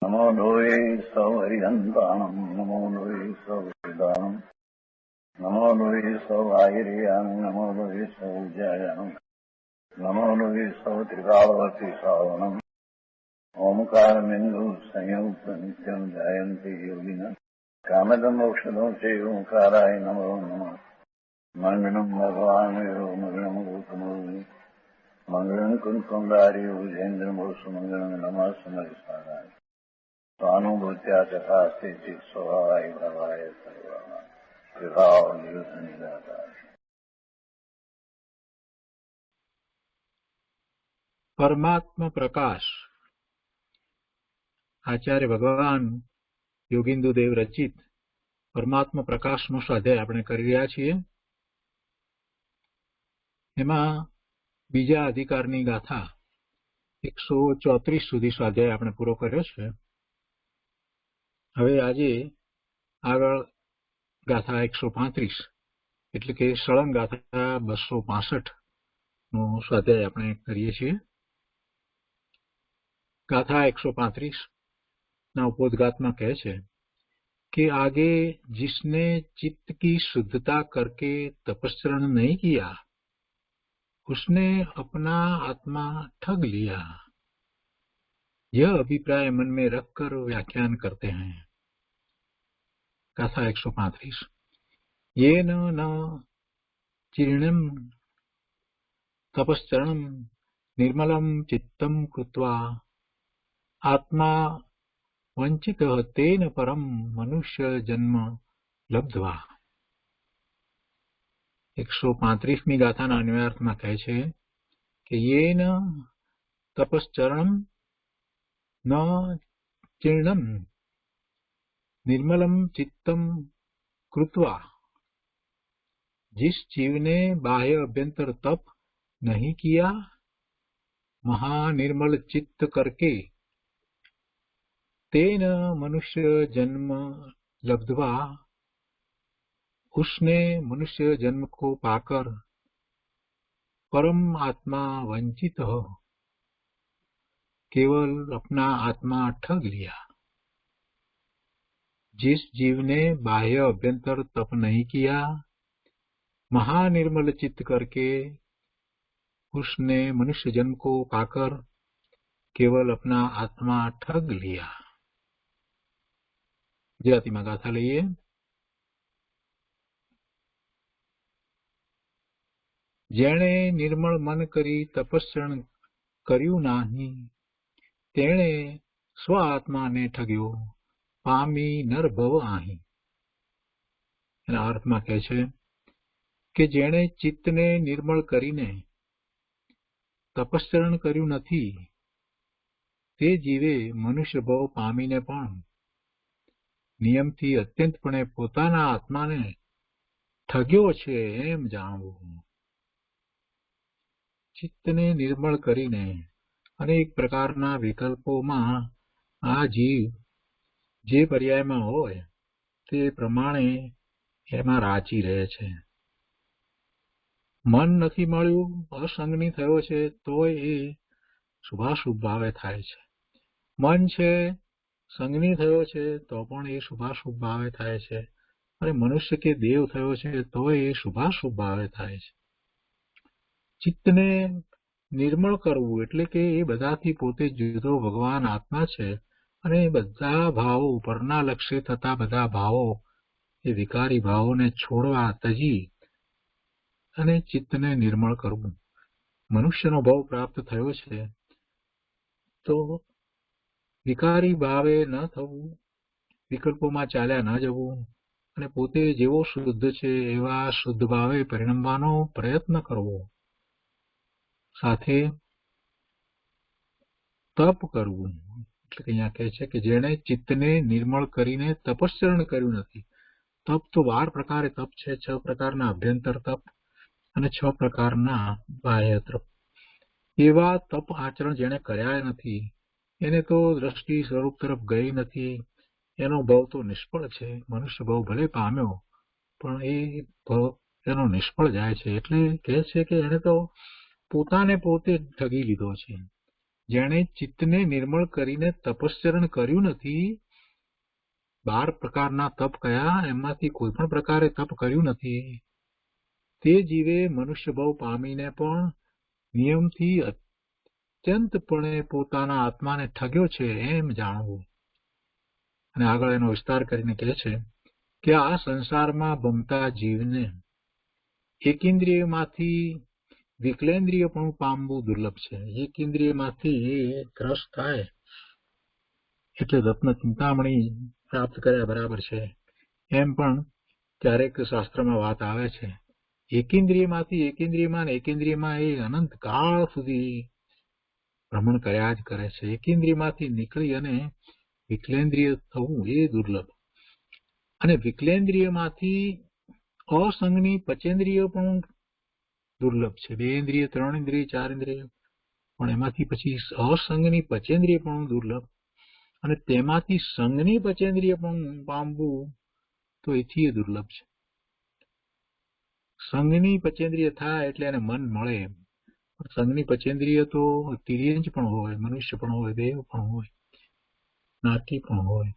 नमो लोये सौहरिहन्ताणम् नमो लोये सौहृदानम् नमो लोये सौभागिर्यानम् नमो लोये सौज्यायानम् नमो लोये सौत्रिकावती सावनम् ओंकारमिन्दु संयुक्त नित्यम् जायन्ति योगिनः कामदमोक्षदो चैवोंकाराय नमो नमः मङ्गलम् भगवान् विरो मङ्गलम् गौतमोऽग्नि मङ्गलम् कुन्कुण्डार्यो विजेन्द्रमो सुमङ्गलम् नमः समरिसाराय स्वानुभूत्या तथा स्थिति स्वभावाय भवाय सर्वाः विभाव निरुद्ध निराकार। પરમાત્મા પ્રકાશ આચાર્ય ભગવાન યોગિન્દુ દેવ રચિત પરમાત્મા પ્રકાશનો સ્વાધ્યાય આપણે કરી રહ્યા છીએ. એમાં બીજા અધિકારની ગાથા 134 સુધી સ્વાધ્યાય આપણે પૂરો કર્યો છે. હવે આજે આગળ ગાથા 135 એટલે કે સળંગ ગાથા 265 નો સ્વાધ્યાય આપણે કરીએ છીએ. गाथा 135 ना उपोद्घात में कहे छे कि आगे जिसने चित्त की शुद्धता करके तपस्चरण नहीं किया उसने अपना आत्मा ठग लिया. यह अभिप्राय मन में रखकर व्याख्यान करते हैं. गाथा 135 ये न चीर्णम तपस्चरणम निर्मलम चित्तम कृत्वा आत्मा वंचित तेन परम मनुष्य जन्म लब्ध्वा. 135मी गाथाना अन्वयार्थમાં કહે છે કે येन तपश्चरणं न चीर्णं निर्मलम चित्तम कृत्वा. जिस जीव ने बाह्य अभ्यंतर तप नहीं किया, महानिर्मल चित्त करके तेन मनुष्य जन्म लब्ध्वा, उसने मनुष्य जन्म को पाकर परम आत्मा वंचित हो केवल अपना आत्मा ठग लिया. जिस जीव ने बाह्य अभ्यंतर तप नहीं किया, महानिर्मल चित्त करके उसने मनुष्य जन्म को पाकर केवल अपना आत्मा ठग लिया. ગુજરાતીમાં ગાથા લઈએ. જેણે નિર્મળ મન કરી તપસ્ચરણ કર્યું નહીં, તેણે સ્વ આત્માને ઠગ્યો, પામી નરભવ આહી. એના અર્થમાં કહે છે કે જેણે ચિત્તને નિર્મળ કરીને તપસ્ચરણ કર્યું નથી, તે જીવે મનુષ્ય ભવ પામીને પણ નિયમથી અત્યંતપણે પોતાના આત્માને ઠગ્યો છે એમ જાણવું. ચિત્તને નિર્મળ કરીને અનેક પ્રકારના વિકલ્પોમાં આ જીવ જે પર્યાયમાં હોય તે પ્રમાણે એમાં રાચી રહે છે. મન નથી મળ્યું, અસંગની થયો છે તોય એ શુભાશુભ ભાવે થાય છે. મન છે સંગની થયો છે તો પણ એ શુભાશુભ ભાવે થાય છે, અને મનુષ્ય કે દેવ થયો છે તો એ શુભાશુભ ભાવે થાય છે. ચિત્તને નિર્મળ કરવું એટલે કે એ બધાથી પોતે જુદો ભગવાન આત્મા છે, અને બધા ભાવો ઉપરના લક્ષ્ય થતા બધા ભાવો એ વિકારી ભાવોને છોડવા તજી અને ચિત્તને નિર્મળ કરવું. મનુષ્યનો ભાવ પ્રાપ્ત થયો છે તો વિકારી ભાવે ન થવું, વિકલ્પોમાં ચાલ્યા ન જવું, અને પોતે જેવો શુદ્ધ છે એવા શુદ્ધ ભાવે પરિણમવાનો પ્રયત્ન કરવો. સાથે તપ કરવું. એટલે કે અહીંયા કહે છે કે જેણે ચિત્તને નિર્મળ કરીને તપસ્ચરણ કર્યું નથી. તપ તો 12 પ્રકારે તપ છે. 6 પ્રકારના અભ્યંતર તપ અને 6 પ્રકારના બાહ્ય તપ. એવા તપ આચરણ જેણે કર્યા નથી, એને તો દ્રષ્ટિ સ્વરૂપ તરફ ગઈ નથી, એનો ભાવ તો નિષ્ફળ છે. મનુષ્ય ભાવ ભલે પામ્યો પણ એ ભાવ એનો નિષ્ફળ જાય છે. એટલે કહે છે કે એને તો પોતાને પોતે ઠગી લીધો છે. જેણે ચિત્તને નિર્મળ કરીને તપશ્ચરણ કર્યું નથી, 12 પ્રકારના તપ કયા, એમાંથી કોઈ પણ પ્રકારે તપ કર્યું નથી, તે જીવે મનુષ્ય ભાવ પામીને પણ નિયમથી અત્યંતપણે પોતાના આત્માને ઠગ્યો છે એમ જાણવું. અને આગળ એનો વિસ્તાર કરીને કહે છે કે આ સંસારમાં ભમતા જીવને એકેન્દ્રિયમાંથી વિકલેન્દ્રિયપણું પામવું દુર્લભ છે. એકેન્દ્રિયમાંથી એ ગ્રસ્ત થાય એટલે રત્ન ચિંતામણી પ્રાપ્ત કર્યા બરાબર છે એમ પણ ક્યારેક શાસ્ત્રમાં વાત આવે છે. એકેન્દ્રિયમાંથી એકેન્દ્રિયમાં એ અનંત કાળ સુધી ભ્રમણ કર્યા જ કરે છે. એકેન્દ્રિયમાંથી નીકળી અને વિકલેન્દ્રિય થવું એ દુર્લભ. અને વિકલેન્દ્રિયમાંથી અસંગની પચેન્દ્રિય પણ દુર્લભ છે. 2 ઇન્દ્રિય, 3 ઇન્દ્રિય, 4 ઇન્દ્રિય, પણ એમાંથી પછી અસંગની પચેન્દ્રિય પણ દુર્લભ. અને તેમાંથી સંગની પચેન્દ્રિય પણ પામવું તો એથી દુર્લભ છે. સંગની પચેન્દ્રિય થાય એટલે એને મન મળે. સંગની પચેન્દ્રિય તો તિર્યંચ પણ હોય, મનુષ્ય પણ હોય, દેવ પણ હોય, નાટી પણ હોય.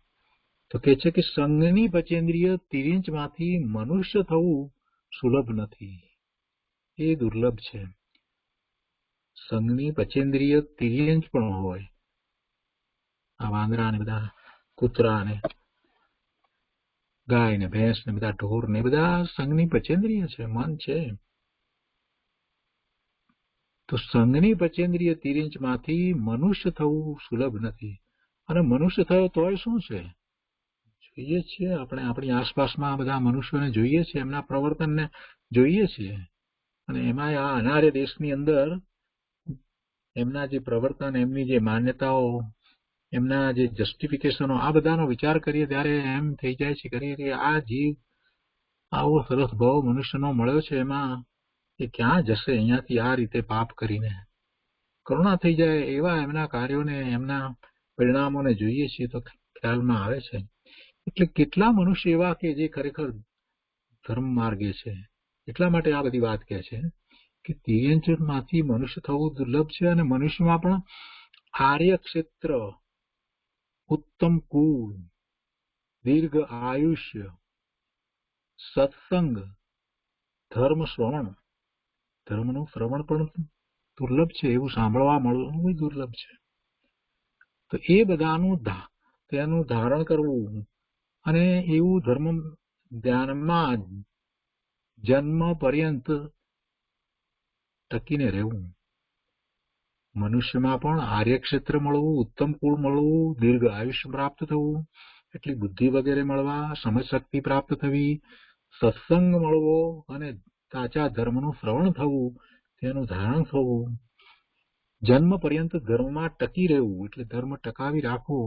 તો કે છે કે સંગની પચેન્દ્રિય તિર્યંચમાંથી મનુષ્ય થવું સુલભ નથી, એ દુર્લભ છે. સંગની પચેન્દ્રિય તિર્યંચ પણ હોય, આ વાંદરા ને બધા, કૂતરા ને ગાય ને ભેંસ ને બધા ઢોર ને બધા સંગની પચેન્દ્રિય છે, મન છે. તો સંગની પચેન્દ્રિય તિર્યંચમાંથી મનુષ્ય થવું સુલભ નથી. અને મનુષ્ય થયો તોય શું છે, જોઈએ છીએ આપણે આપણી આસપાસમાં બધા મનુષ્યોને જોઈએ છીએ, એમના પ્રવર્તનને જોઈએ છીએ. અને એમાં આ અનાર્ય દેશની અંદર એમના જે પ્રવર્તન, એમની જે માન્યતાઓ, એમના જે જસ્ટિફિકેશનો, આ બધાનો વિચાર કરીએ ત્યારે એમ થઈ જાય છે કે આ જીવ આવો સરસ ભાવ મનુષ્યનો મળ્યો છે, એમાં એ ક્યાં જશે અહીંયાથી આ રીતે પાપ કરીને. કરુણા થઈ જાય એવા એમના કાર્યોને, એમના પરિણામોને જોઈએ છીએ તો ખ્યાલમાં આવે છે. એટલે કેટલા મનુષ્ય એવા કે જે ખરેખર ધર્મ માર્ગે છે. એટલા માટે આ બધી વાત કહે છે કે તિર્યંચમાંથી મનુષ્ય થવું દુર્લભ છે. અને મનુષ્યમાં પણ આર્ય ક્ષેત્ર, ઉત્તમ કુળ, દીર્ઘ આયુષ્ય, સત્સંગ, ધર્મ શ્રવણ, ધર્મનું શ્રવણ પણ દુર્લભ છે, એવું સાંભળવા મળવું દુર્લભ છે. તો એ બધાનું તેનું ધારણ કરવું અને એવું ધર્મ ધ્યાનમાં જન્મ પર્યંત ટકીને રહેવું. મનુષ્યમાં પણ આર્યક્ષેત્ર મળવું, ઉત્તમ કુળ મળવું, દીર્ઘ આયુષ્ય પ્રાપ્ત થવું, એટલી બુદ્ધિ વગેરે મળવા, સમજ શક્તિ પ્રાપ્ત થવી, સત્સંગ મળવો અને સાચા ધર્મનું શ્રવણ થવું, તેનું ધારણ થવું, જન્મ પર્યંત ધર્મમાં ટકી રહેવું, એટલે ધર્મ ટકાવી રાખવો,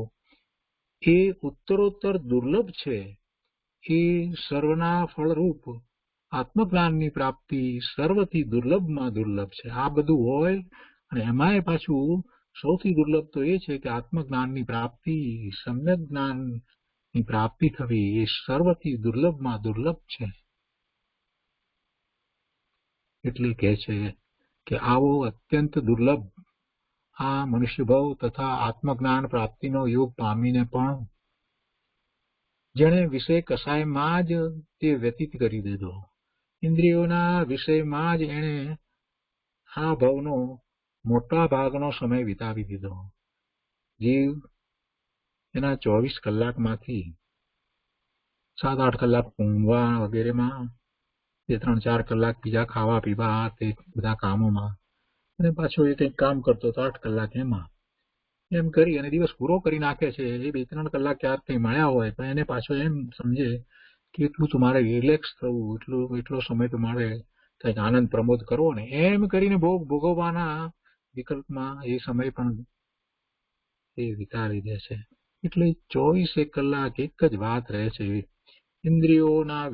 એ ઉત્તરોત્તર દુર્લભ છે. એ સર્વના ફળરૂપ આત્મજ્ઞાનની પ્રાપ્તિ સર્વથી દુર્લભમાં દુર્લભ છે. આ બધું હોય અને એમાંય પાછું સૌથી દુર્લભ તો એ છે કે આત્મજ્ઞાનની પ્રાપ્તિ, સમ્યક જ્ઞાનની પ્રાપ્તિ થવી, એ સર્વથી દુર્લભમાં દુર્લભ છે. એટલે કહે છે કે આવો અત્યંત દુર્લભ આ મનુષ્યભાવ તથા આત્મજ્ઞાન પ્રાપ્તિનો યોગ પામીને પણ જેણે વિષય કસાયમાં જ તે વ્યતીત કરી દીધો, ઇન્દ્રિયોના વિષયમાં જ એણે આ ભાવનો મોટા ભાગનો સમય વિતાવી દીધો. જીવ એના 24 કલાકમાંથી 7-8 કલાક ઊંઘવા વગેરેમાં, 2-3-4 કલાક બીજા ખાવા પીવા તે બધા કામોમાં, અને પાછો એ કંઈક કામ કરતો તો 8 કલાક એમાં, એમ કરી અને દિવસ પૂરો કરી નાખે છે. એ 2-3 કલાક ક્યાંક કંઈ મળ્યા હોય તો એને પાછો એમ સમજે કે એટલું તો મારે રિલેક્સ થવું, એટલો સમય તો મારે કંઈક આનંદ પ્રમોદ કરવો ને, એમ કરીને ભોગવવાના વિકલ્પમાં એ સમય પણ એ વિતાવી દે છે. એટલે 24 કલાક એક જ વાત રહે છે, ઇન્દ્રિયોના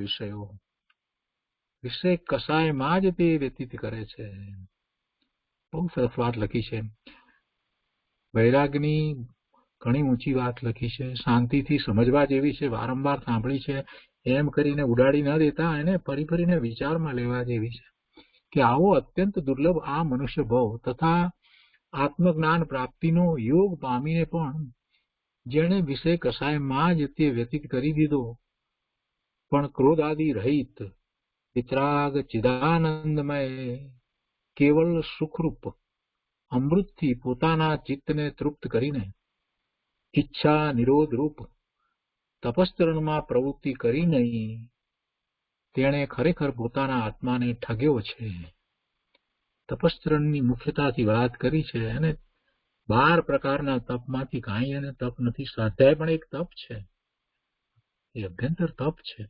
વિષય કસાયમાં જ તે વ્યતીત કરે છે. બહુ સરસ વાત લખી છે. વૈરાગની ઘણી ઊંચી વાત લખી છે, શાંતિથી સમજવા જેવી છે, વારંવાર સાંભળી છે, એમ કરીને ઉડાડી ન દેતા એને ફરી ફરીને વિચારમાં લેવા જેવી છે કે આવો અત્યંત દુર્લભ આ મનુષ્ય ભાવ તથા આત્મજ્ઞાન પ્રાપ્તિનો યોગ પામીને પણ જેણે વિષય કસાયમાં જ તે વ્યતીત કરી દીધો, પણ ક્રોધ આદિ રહિત વિતરાગ ચિદાનંદમય કેવલ સુખરૂપ અમૃતથી પોતાના ચિત્તને તૃપ્ત કરીને ઈચ્છા નિરોધ રૂપ તપસ્તરણમાં પ્રવૃત્તિ કરી નહીં, તેણે ખરેખર પોતાના આત્માને ઠગ્યો છે. તપસ્તરણની મુખ્યતાથી વાત કરી છે, અને 12 પ્રકારના તપમાંથી કાંઈ એને તપ નથી. સ્વાધ્યાય પણ એક તપ છે, એ અભ્યંતર તપ છે.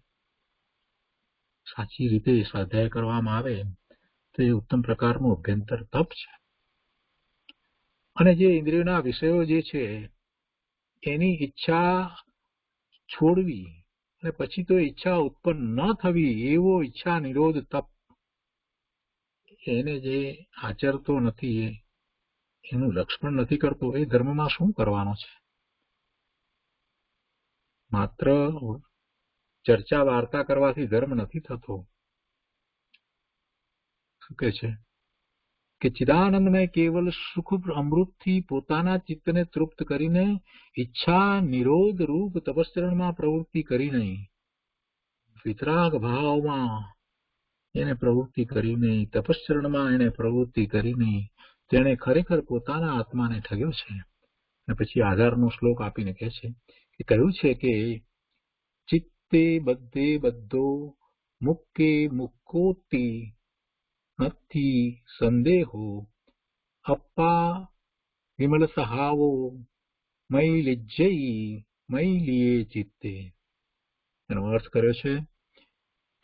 સાચી રીતે સ્વાધ્યાય કરવામાં આવે તો એ ઉત્તમ પ્રકારનું અભ્યંતર તપ છે. અને જે ઇન્દ્રિયોના વિષયો જે છે એની ઈચ્છા છોડવી અને પછી તો ઈચ્છા ઉત્પન્ન ન થવી, એવો ઈચ્છા નિરોધ તપ, એને જે આચરતો નથી, એનું લક્ષણ નથી કરતો, એ ધર્મમાં શું કરવાનો છે? માત્ર ચર્ચા વાર્તા કરવાથી ધર્મ નથી થતો. શું કે છે કે ચિદાનંદમય કેવલ સુખ અમૃતથી પોતાના ચિત્તને તૃપ્ત કરીને ઈચ્છા નિરોધ રૂપ તપસ્તરણમાં પ્રવૃત્તિ કરી નહીં, વિતરાગ ભાવમાં એને પ્રવૃત્તિ કરી નહીં, તપસ્ચરણમાં એને પ્રવૃત્તિ કરી નહીં, તેણે ખરેખર પોતાના આત્માને ઠગ્યો છે. અને પછી આધારનો શ્લોક આપીને કહે છે કે કહ્યું છે કે ચિત્તે બધે બધો મુક્કે મુક્કોતિ નથી સંદેહો અપ્પા વિમલ સહાવો મૈલિજ્જયી મૈલિયે ચિત્તે. એનો અર્થ કર્યો છે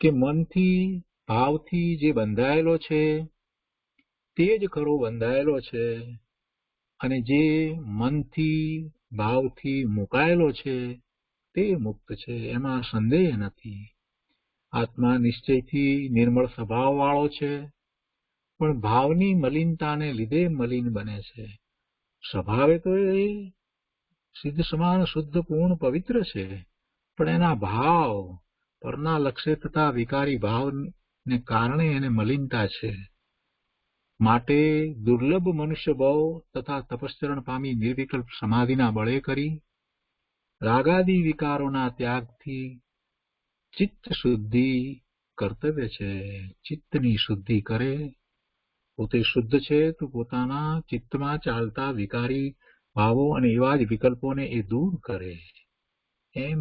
કે મનથી ભાવથી જે બંધાયેલો છે તે જ ખરો બંધાયેલો છે, અને જે મનથી ભાવથી મુકાયેલો છે તે મુક્ત છે, એમાં સંદેહ નથી. આત્મા નિશ્ચયથી નિર્મળ સ્વભાવ વાળો છે, પણ ભાવની મલિનતાને લીધે મલિન બને છે. સ્વભાવે તો એ સિદ્ધ સમાન શુદ્ધ પૂર્ણ પવિત્ર છે, પણ એના ભાવ પરના લક્ષ્ય તથા વિકારી ભાવને કારણે એને મલિનતા છે. માટે દુર્લભ મનુષ્ય ભાવ તથા તપસ્ચરણ પામી નિર્વિકલ્પ સમાધિના બળે કરી રાગાદી વિકારોના ત્યાગથી ચિત્ત શુદ્ધિ કર્તવ્ય છે. ચિત્તની શુદ્ધિ કરે, પોતે શુદ્ધ છે તો પોતાના ચિત્તમાં ચાલતા વિકારી ભાવો અને એવા જ વિકલ્પોને એ દૂર કરે. એમ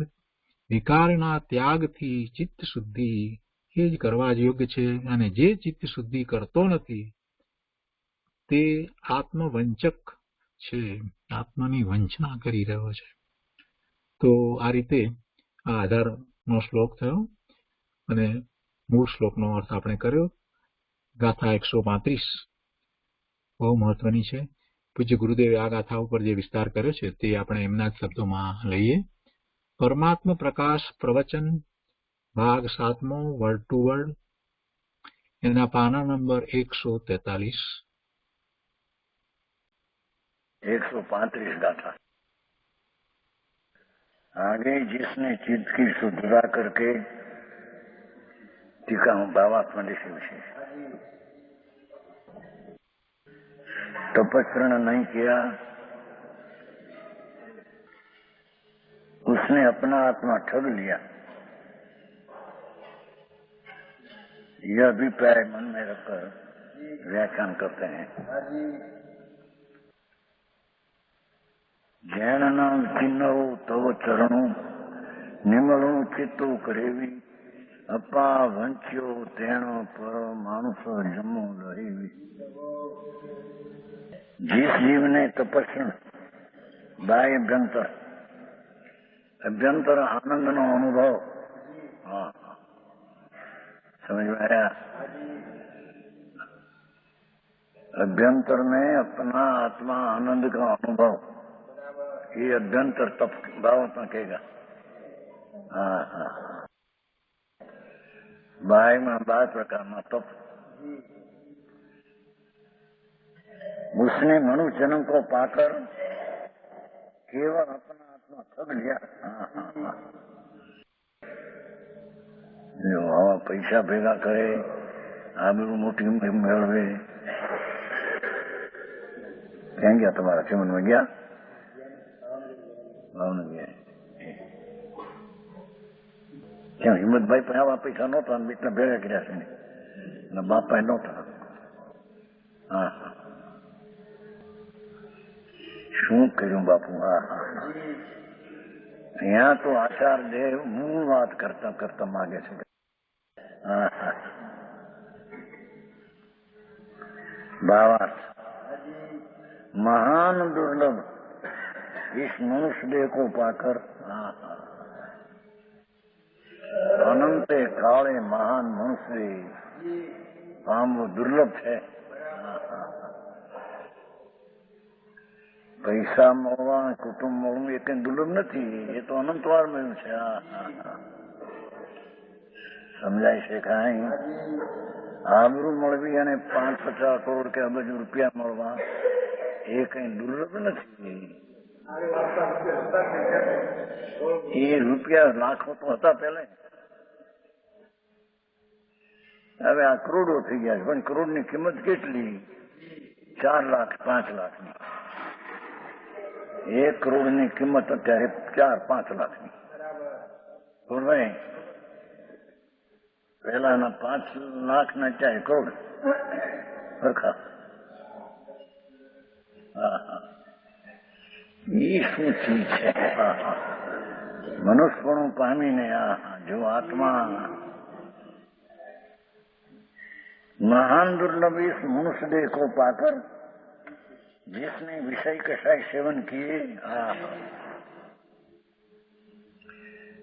વિકારના ત્યાગથી ચિત્ત શુદ્ધિ એ જ કરવા યોગ્ય છે. અને જે ચિત્ત શુદ્ધિ કરતો નથી તે આત્મવંચક છે, આત્માની વંચના કરી રહ્યો છે. તો આ રીતે આ આધારનો શ્લોક થયો અને મૂળ શ્લોકનો અર્થ આપણે કર્યો. ગાથા 135 બહુ મહત્વની છે. પૂજ્ય ગુરુદેવે આ ગાથા ઉપર જે વિસ્તાર કર્યો છે તે આપણે એમના જ શબ્દોમાં લઈએ. પરમાત્મ પ્રકાશ પ્રવચન ભાગ 7મો, વર્ડ ટુ વર્ડ, એના પાના નંબર 143. 135 गाथा। आगे जिसने चित्त की शुद्धता करके, टीका हूं भावात्मा लिखी विशेष, तपस्रण नहीं किया, उसने अपना आत्मा ठग लिया। यह अभिप्राय मन में रखकर व्याख्यान करते हैं। जैन नाम चिन्हो तव चरणों निमलो चित्तो करेवी अपा वंच्यो तेणो पर मानुष जमो लहेवी। जिस जीव ने तपस्या बाह्य अभ्यंतर आनंद नो अनुभव, हाँ समझ में आया? अभ्यंतर में अपना आत्मा आनंद का अनुभव, ये अभ्यंतर तप भाव कहेगा। हाँ हाँ, बाह्य में 12 प्रकार में तप। उसने मनुष्य जन्म को पाकर केवल अपना आत्मा ठग लिया। हाँ हाँ हाँ, जो हवा पैसा भेगा करे, आबरू मोटी मेळवे, क्या गया तुम्हारा चिमन में गया भावने गया क्या हिम्मत भाई पर पैसा नहोता इतना भेगा કર્યા છે ને બાપા નહોતા હા હા શું કર્યું બાપુ હા હા અહીંયા તો આચાર દેવ મૂળ વાત કરતા કરતા માગે છે હા હા भावार्थ महान दुर्लभ इस मनुष्य देह को पाकर अनंत काले महान मनुष्य आम वो दुर्लभ है पैसा મળવા કુટુંબ મળવું એ કઈ દુર્લભ નથી એ તો અનંતવાર મળ્યું છે સમજાય છે કાંઈ આબરૂ મળવી અને 5-50 કરોડ કે અબજ રૂપિયા મળવા એ કઈ દુર્લભ નથી એ રૂપિયા લાખો તો હતા પેલા હવે આ કરોડો થઈ ગયા છે પણ કરોડની કિંમત કેટલી 4 લાખ 5 લાખની 1 કરોડની કિંમત અત્યારે 4-5 લાખની બરાબર પહેલાના 5 લાખના 4 કરોડ સરખા એ શું ચીજ છે મનુષ્યપણું પામીને જો આત્મા महान दुर्लभ इस मनुष्य देह को पाकर जिसने विषय कषाय सेवन किए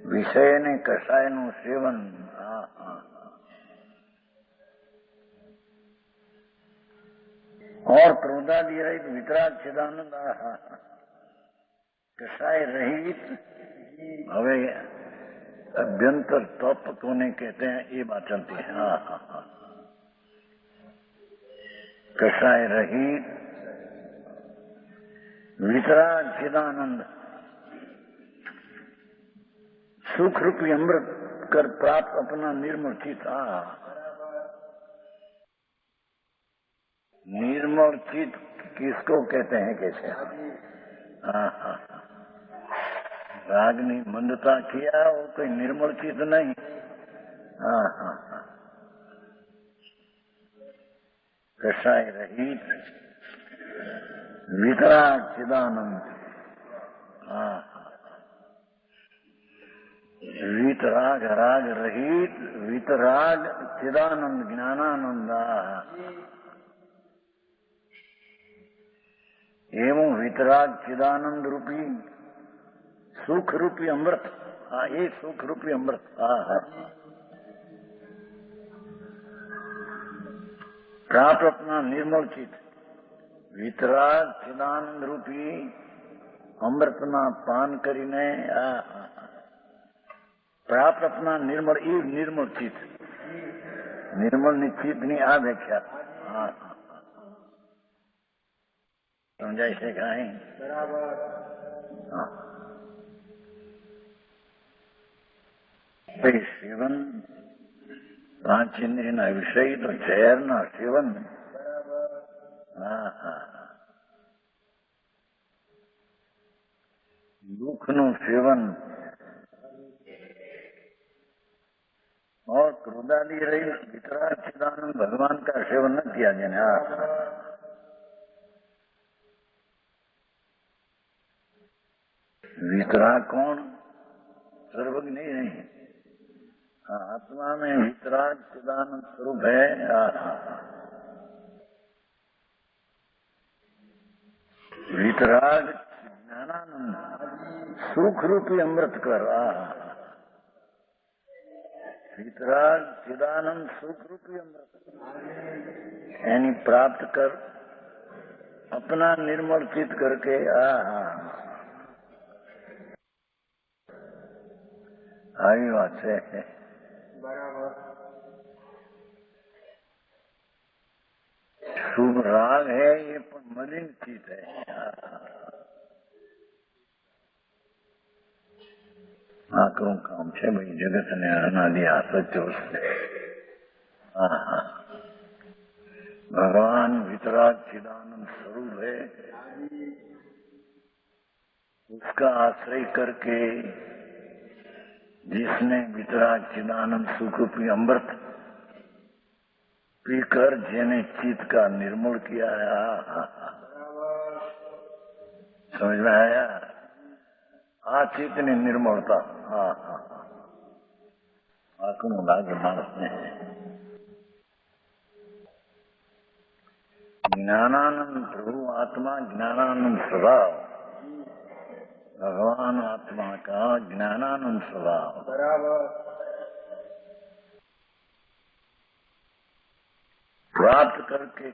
विषय ने कषाय नु सेवन और क्रोधादि रहित वितराग चिदानंद कषाय रहित हवे अभ्यंतर तप कोने कहते हैं ये बात चलती है कषाय रहित वितराग चिदानंद सुख रूपी अमृत कर प्राप्त अपना निर्मल चित निर्मल चित किसको कहते हैं कैसे रागनी मंदता किया वो कोई निर्मल चित नहीं कषाय रहित वितराग चिदानंद वितराग राग रहित वितराग चिदानंद ज्ञानानंद एवं वितराग चिदानंद रूपी सुख रूपी अमृत ये सुख रूपी अमृत प्राप्त अपना निर्मल चित वितराग चिदानंद रूपी अमृतना पान करीने प्राप्त अपना निर्मल ई निर्मल चित निर्मल ની ચિત ની આ વ્યાખ્યા સમજાય છે કાંઈ બરાબર સેવન 5 ઇન્દ્રિયના વિષય તો ઝેરના સેવન दुखનું सेवन और क्रोधादि रही वितराग चिदानंद भगवान का सेवन न किया जाने वितराग कौन सर्वज्ञ नहीं आत्मा में वितराग चिदानंद स्वरूप है वितराग ज्ञानानंद सुख रूपी अमृत कर वितराग चिदानंद सुख रूपी अमृत यानी प्राप्त कर अपना निर्मल चित करके आई बात है बराबर शुभ राग है ये मलिन चित है આકરું કામ છે ભાઈ જગત ને અનાદિ આસક્તિ भगवान वितराग चिदानंद स्वरूप है उसका आश्रय करके जिसने वितराग चिदानंद सुख रूपी अमृत पीकर जेने चित्त का निर्मूल किया है, समझ में आया? आ चित्त ने निर्मलता आंखों लागे मानस ने ज्ञानानंद प्रभु आत्मा ज्ञानानंद स्वभाव, भगवान आत्मा का ज्ञानानंद स्वभाव बराबर प्राप्त करके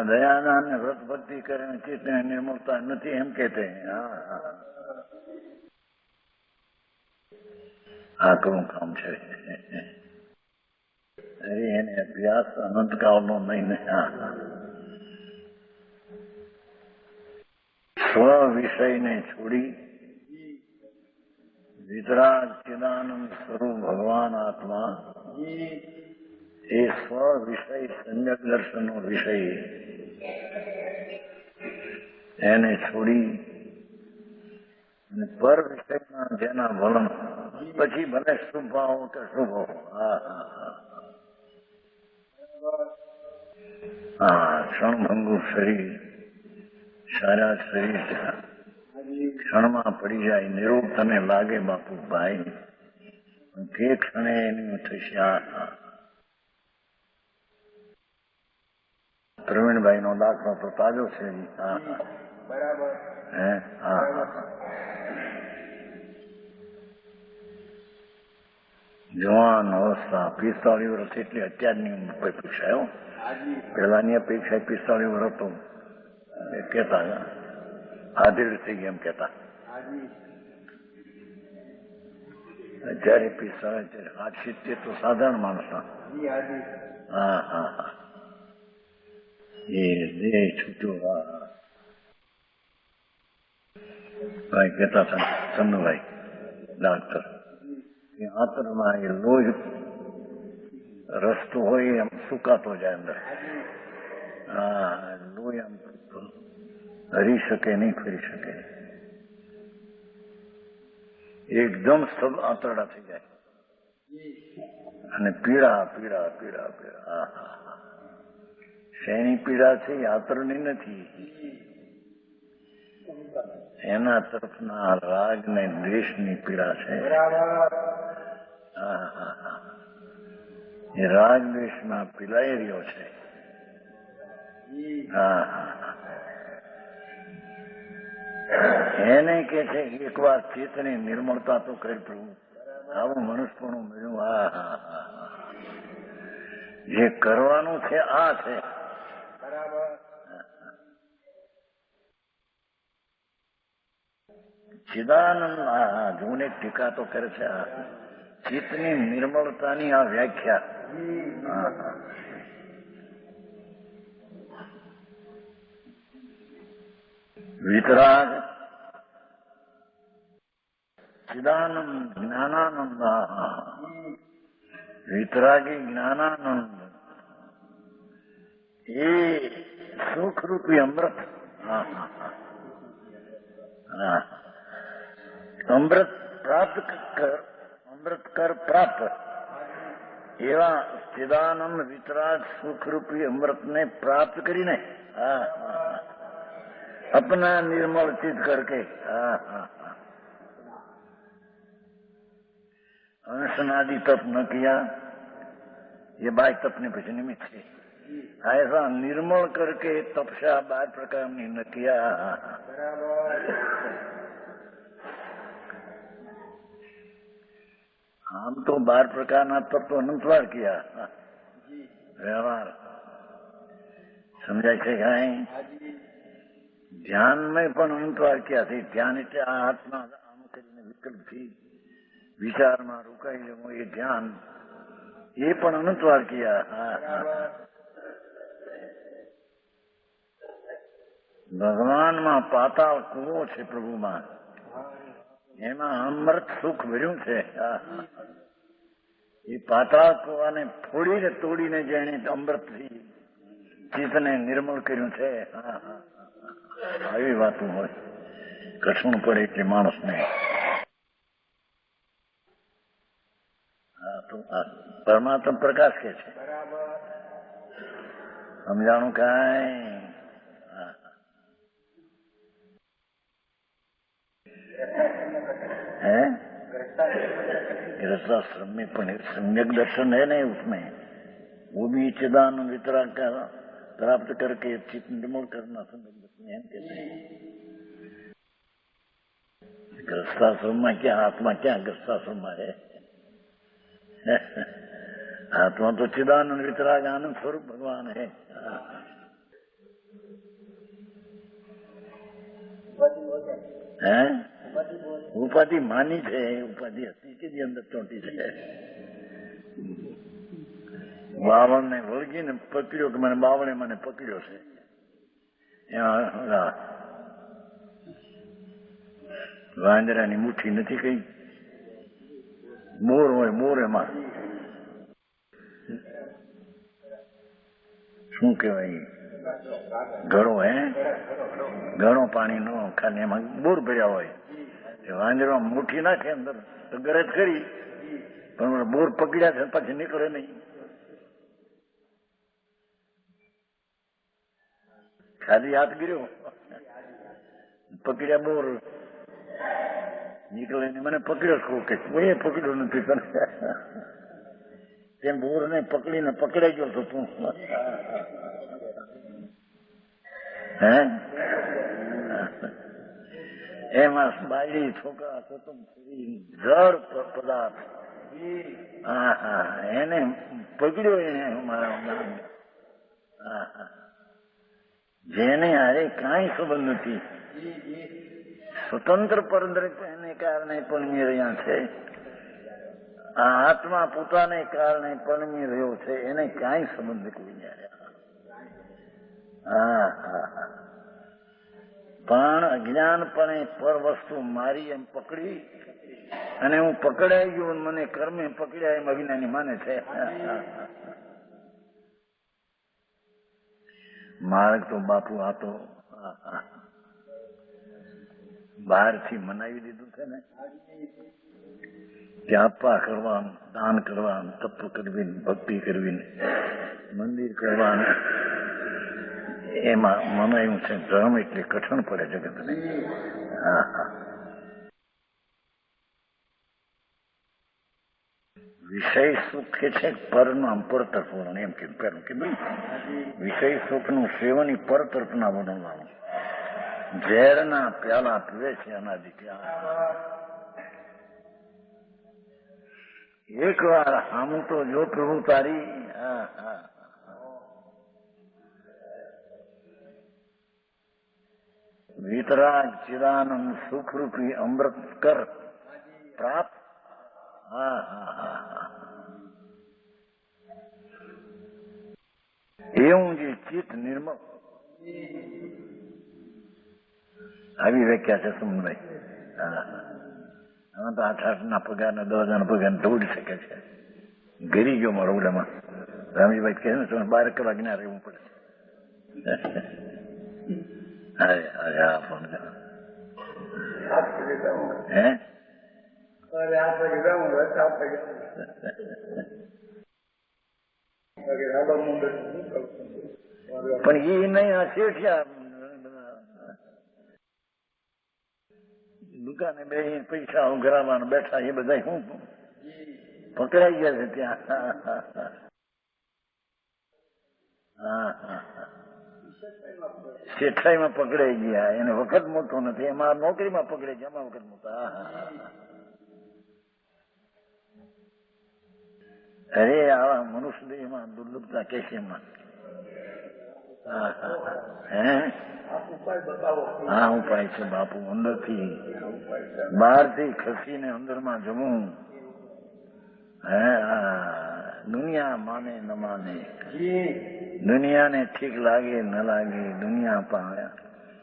दयादान ने व्रत भक्ति करे चित्त ने निर्मलता नहीं हम कहते हैं। આકરું કામ છે. અરે એને અભ્યાસ અનંતકાળનો નહીં. સ્વ વિષયને છોડી વિતરાગ ચિદાનંદ સ્વરૂપ ભગવાન આત્મા એ સ્વ વિષય સમ્યક દર્શનનો વિષય એને છોડી પર વિષયના જેના વલણ પછી ભલે શુભ ભાવ કે શુભ હો ક્ષણભંગુ શરીર સારા શરીર ક્ષણમાં પડી જાય નિરોગ તને લાગે બાપુ ભાઈ તે ક્ષણે એની થશે. પ્રવીણભાઈ નો દાખલો તો તાજો છે. બરાબર. જવાન અવસ્થા 45 વર્ષ એટલે અત્યારની અપેક્ષા હો. પેલાની અપેક્ષા 45 વર્ષ તો કેતા આધેડ થઈ ગયા એમ કેતા. અત્યારે 60-70 તો સાધારણ માણસના. એ દેહ છૂટ્યો. ભાઈ કેતા હતા ચંદુભાઈ ડાક્ટર આંતરમાં એ લોહી રસ્તો હોય એમ સુકાતો જાય અંદર. લોહી આમ હરી શકે નહીં, ફરી શકે. એકદમ સબ આંતરડા થઈ જાય અને પીડા પીડા પીડા પીડા. શેની પીડા છે એ આંતરની નથી, એના તરફના રાગ ને દ્વેષની પીડા છે. એ રાગ દ્વેષમાં પીલાઈ રહ્યો છે. એને કે છે એક વાર ચેતની નિર્મળતા તો કરી પ્રભુ, આવું મનુષ્યપણું મળ્યું. જે કરવાનું છે આ છે. ચિદાનંદ જોને ટીકા તો કરે છે. ચિત્તની નિર્મળતાની આ વ્યાખ્યા વિતરાગ ચિદાનંદ જ્ઞાનાનંદ. વિતરાગી જ્ઞાનાનંદ એ સુખરૂપી અમૃત. અમૃત પ્રાપ્ત કર, અમૃત કર પ્રાપ્ત. એવા ચિદાનંદ વિતરાગ સુખરૂપી અમૃતને પ્રાપ્ત કરીને अपना निर्मल चित करके अनशनादि तप न किया, ये बाह्य तपने पीछे निमित्त है. ऐसा निर्मल करके तपस्या 12 प्रकार न किया. हम तो 12 प्रकार तप तो अनंतवार किया. व्यवहार समझाय છે કાંઈ? ધ્યાન में પણ અનંતવાર ક્યાં થઈ. ધ્યાન એટલે આ હાથમાં આમ કરીને વિકલ્પથી વિચારમાં રોકાઈ જવું, એ ધ્યાન એ પણ અનંતવાર ક્યાં. ભગવાનમાં પાતાળ કૂવો છે, પ્રભુમાં એમાં અમૃત સુખ ભર્યું છે. એ પાતાળ કૂવાને ફોડીને તોડીને જેને અમૃતથી ચિત્તને નિર્મળ કર્યું છે. આવી વાતો હોય, કઠણ પડે એટલે માણસને. પરમાત્મા પ્રકાશ કે છે, સમજાણું કાંઈ? है गृहस्थाश्रम में पण सम्यक दर्शन है नहीं उसमें, वो भी चिदानंद वितराग का प्राप्त करके चित्त निर्मल करना सम्यक दर्शन है कहते हैं. गृहस्थाश्रम में क्या आत्मा, क्या गृहस्थाश्रम में है? आत्मा तो चिदानंद वितराग आनंद स्वरूप भगवान है. हैं? ઉપાધિ માની છે, ઉપાધિ હતી કે જે અંદર ચોંટી છે. બાવળને વળગીને પકડ્યો કે મને બાવળે મને પકડ્યો છે. વાંદરાની મુઠ્ઠી નથી કઈ, મોર હોય, મોર એમાં શું કેવાય, ઘડો, હે ઘણો પાણી નો ખાલી એમાં બોર ભર્યા હોય, વાંદરો મુઠ્ઠી નાખે અંદર તો ગરજ કરી, પણ બોર પકડ્યા છે પછી નીકળે નહીં. ખાલી હાથ ગીર્યો, પકડ્યા બોર, નીકળે નહીં. મને પકડ્યો છું કે કોઈ પકડ્યો નથી તને, તેમ બોર ને પકડીને પકડાઈ ગયો છો તું. હે એમાં બાયડી છોકરા જળ પદાર્થ, એને પકડ્યો, એને જેને હારે કાંઈ સંબંધ નથી, સ્વતંત્ર પરદ્રપ એને કારણે પણમી રહ્યા છે. આ આત્મા પોતાને કારણે પણમી રહ્યો છે, એને કાંઈ સંબંધ કોઈ નહીં. પણ અજ્ઞાનપણે પર વસ્તુ મારી એમ પકડી અને હું પકડાઈ ગયો, મને કર્મે પકડ્યા એમ અજ્ઞાની માને છે. માર્ગ તો બાપુ આ તો બહારથી મનાવી દીધું છે ને, કે આપવા કરવાનું, દાન કરવાનું, તપ કરવી, ભક્તિ કરવી, મંદિર કરવાનું, એમાં મનાયું છે. ધર્મ એટલે કઠણ પડે જગતને. વિષય સુખ કે છે પરનું પર તરફનું, એમ કે પેલું કીધું, વિષય સુખનું સેવન પર તરફના બનાવવાનું. ઝેરના પ્યાલા પીવે છે અનાદિ. એક વાર આમ તો જો પ્રભુ તારી, વિતરાગ ચિદાનંદ સુખરૂપી અમૃત કર પ્રાપ્ત. એવું જે ચિત્ત નિર્મળ, આવી વ્યાખ્યા છે સુમનભાઈ. આમાં તો 8,000 પગાર ને 10,000 પગાર દોડી શકે છે. ઘરી ગયો મારો ઓલામાં રામજીભાઈ કહે ને, 12 કલાક ના રહેવું પડે. અરે અરે આ ફોન હે પણ એ નહીં, આ શેઠિયા દુકાને બે પૈસા ઉઘરાવવાનું બેઠા, એ બધા શું પકડાઈ ગયા છે ત્યાં. શેઠાઈમાં પકડાઈ ગયા, એને વખત મોટો નથી. એમાં નોકરીમાં પકડાઈ ગયા, એમાં વખત મોટા. અરે આવા મનુષ્ય દેહમાં દુર્લભતા કેશીમાં. હે હા ઉપાય છે બાપુ. અંદરથી બહારથી ખસીને અંદરમાં જમવું. હે દુનિયા માને ન માને, દુનિયાને ઠીક લાગે ન લાગે, દુનિયા પાસે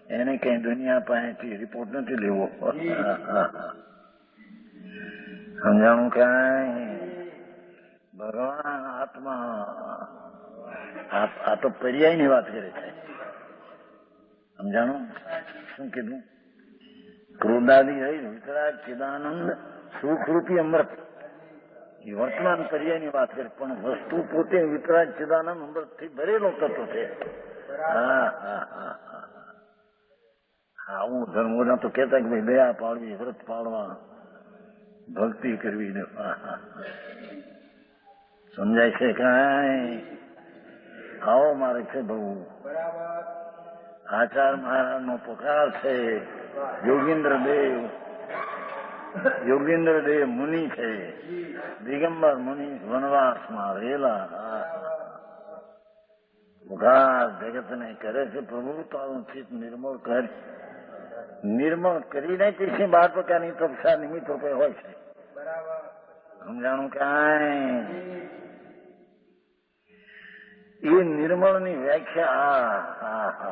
એને કઈ દુનિયા પાસેથી રિપોર્ટ નથી લેવો. સમજાણું કઈ? ભગવાન આત્મા આ તો પર્યાયની વાત કરે છે. સમજાણું શું કીધું? ક્રોધાદી રહી વિતરાગ ચિદાનંદ સુખરૂપી અમૃત એ વર્તમાન પર્યાયની વાત કરે, પણ વસ્તુ પોતે વિતરાગ ચિદાનંદ અમૃત થી ભરેલો તત્વ છે. હા હા હા હા આવું ધર્મોના તો કહેતા કે ભાઈ દયા પાડવી, વ્રત પાડવા, ભક્તિ કરવી ને સમજાય છે કાંઈ? આવો મારે છે બહુ. આચાર મહારાજ નો પુકાર છે. યોગેન્દ્ર દેવ મુનિ છે, દિગંબર મુનિ વનવાસમાં રહેલા. પુકાર જગતને કરે છે પ્રભુ તારું ચિત્ત નિર્મળ કર. નિર્મળ કરીને કૃષ્ણ 12 પ્રકારની તપસ્યા નિમિત્ત રૂપે હોય છે. સમજાણું કાંઈ? એ નિર્મળ ની વ્યાખ્યા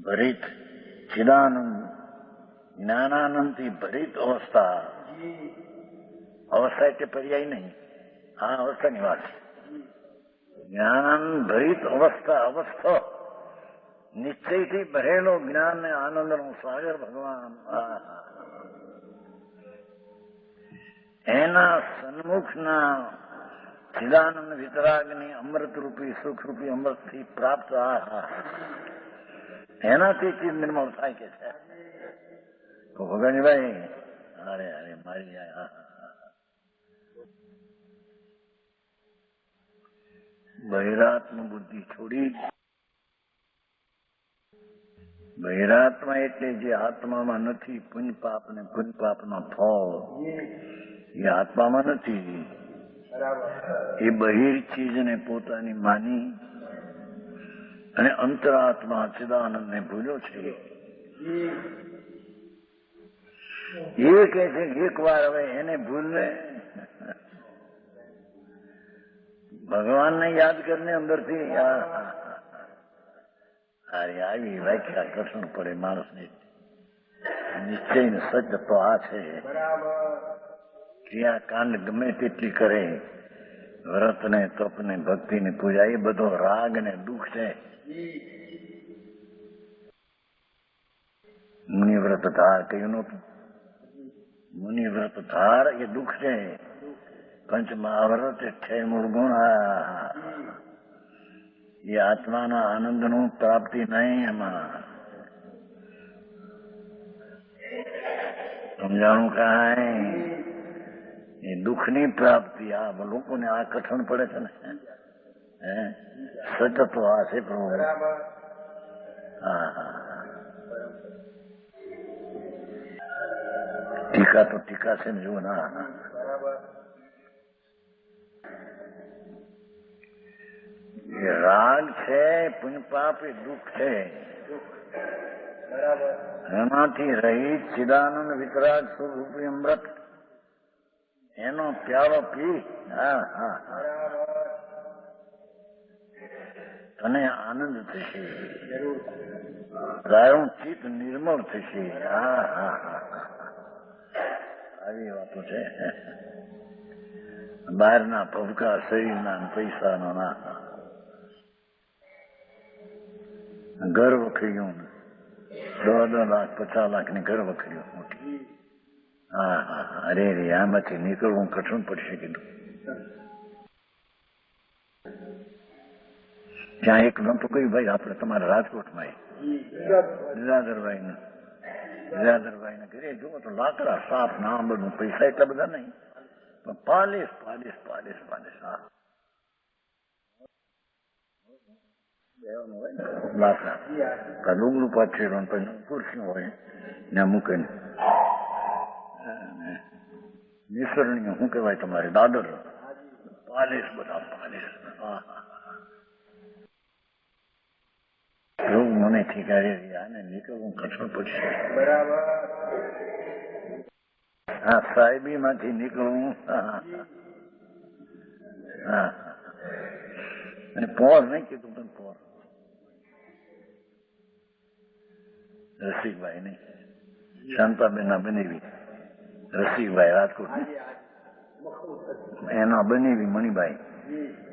ભરિત ચિદાનંદ જ્ઞાનાનંદ થી ભરિત અવસ્થા. અવસ્થા એટલે પર્યાય નહીં, આ અવસ્થાની વાત છે. જ્ઞાનાનંદ ભરિત અવસ્થા નિશ્ચયથી ભરેલો જ્ઞાન ને આનંદ નો સાગર ભગવાન. એના સન્મુખના ચિદાનંદ વિતરાગની અમૃતરૂપી સુખરૂપી અમૃતથી પ્રાપ્ત એનાથી ચિત્ત નિર્મળ થાય કે છે. તો ભગવાનભાઈ અરે અરે મારી બહિરાત્મ બુદ્ધિ છોડી, બહિરાત્મા એટલે જે આત્મામાં નથી, પુણ્ય પાપ ને પુણ્ય પાપનો ફળ એ આત્મામાં નથી. એ બહિર ચીજને પોતાની માની અને અંતરાત્મા ચિદાનંદ ને ભૂલ્યો છે. એ કે છે એક વાર હવે એને ભૂલને ભગવાનને યાદ કરીને અંદરથી આવી વ્યાખ્યા કઠણ પડે માણસને. નિશ્ચય ને સત્ય તો આ છે. ક્રિયા કાંડ ગમે તેટલી કરે, વ્રત ને તપ ને ભક્તિ ને પૂજા, એ બધો રાગ ને દુઃખ છે. મુનિવ્રત ધાર કહ્યું નતું? મુનિવ્રત ધાર એ દુઃખ છે. પંચ મહાવ્રત 6 મૂળ ગુણ એ આત્માના આનંદ નું પ્રાપ્તિ નહીં. એમાં સમજાણું કાંઈ? એ દુઃખની પ્રાપ્તિ. આ લોકોને આ કઠણ પડે છે ને. સત્ય તો આ છે પ્રભુ. ટીકા તો ટીકા છે ને જુઓ ના. એ રાગ છે, પુણ્ય પાપ એ દુઃખ છે. એનાથી રહિત ચિદાનંદ વિતરાગ સ્વરૂપી અમૃત એનો પ્યાલો પી તને આનંદ થશે, તારું ચિત્ત નિર્મળ થશે. આવી વાતો છે. બહારના ભવકા શરીરના પૈસાનો ના. ઘર વખર્યું 10 લાખ 50 લાખની ઘર વખર્યું મોટી. અરે રે આમાંથી નીકળવું કઠણ પડશે કીધું. ત્યાં એક નતું કહ્યું ભાઈ આપણે તમારા રાજકોટમાં લીલાધરભાઈ ને ઘરે જુઓ તો લાકડા સાપ ના બધું, પૈસા એટલા બધા નહીં પણ પાલિશ. લાકડા ડુંગળું પાછળ ખુરશી હોય ત્યાં મૂકે. નિસરણીઓ શું કહેવાય તમારે? દાદર. પાલિશ બધા પાલિશ. એવું મને ઠીકારે આને નીકળવું કઠણ પડશે. સાહેબી માંથી નીકળવું. અને પોર નહીં કીધું પણ પોર. રસિકભાઈ નહીં, શાંતાબેન ના બનેવી રસિકભાઈ રાજકોટ. એના બનેવી મણિબાઈ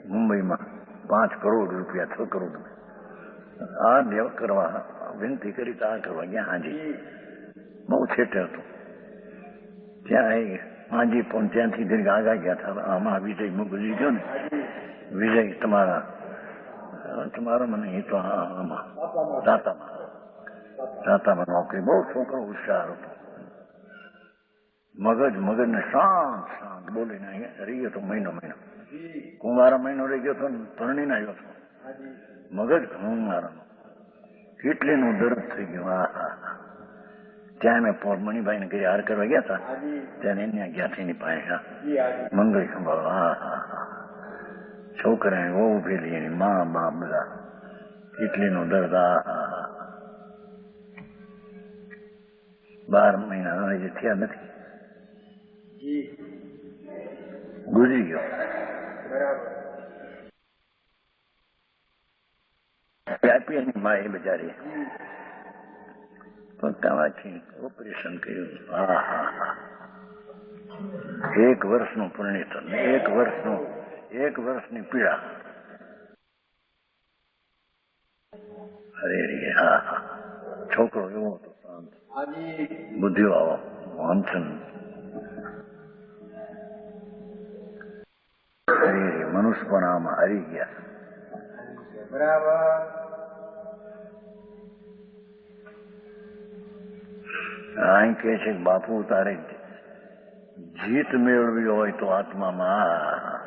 મુંબઈમાં 5 કરોડ રૂપિયા 6 કરોડ આ દેવ કરવા વિનંતી કરી તો આ કરવા ગયા હાજી બહુ છેટે હતું ત્યાં હાજી પણ ત્યાંથી જરીક આગા ગયા હતા આમાં વિજય ગુજરી ગયો ને વિજય તમારા મને એ તો આમાં રાતામાં નોકરી બહુ છોકરો હોશિયાર હતો મગજને શાંત બોલીને રહી ગયો હતો મહિનો કુંવારા મહિનો રહી ગયો હતો ને પરણીને આવ્યો હતો મગજ ઘણું મારાનું કેટલીનું દર્દ થઈ ગયું ત્યાં મેં મણિભાઈ ને ઘરે હાર કરવા ગયા હતા ત્યાં એને ગયા હતા એની પાસે મંગળ સંભાળવા છોકરા બહુ ઉભેલી એની મા બાપ બધા કેટલીનું દર્દ 12 મહિના હજી થયા નથી ગુજરી ગયો આપી એની મા એ બજારી પક્કાવાથી ઓપરેશન કર્યું 1 વર્ષનું પરિણીત 1 વર્ષની પીડા અરે છોકરો એવો હતો શાંત બુદ્ધિ આવો વાંચન મનુષ્ય પણ આમાં હારી ગયા બરાબર અહીં કે છે બાપુ તારે જીત મેળવી હોય તો આત્મામાં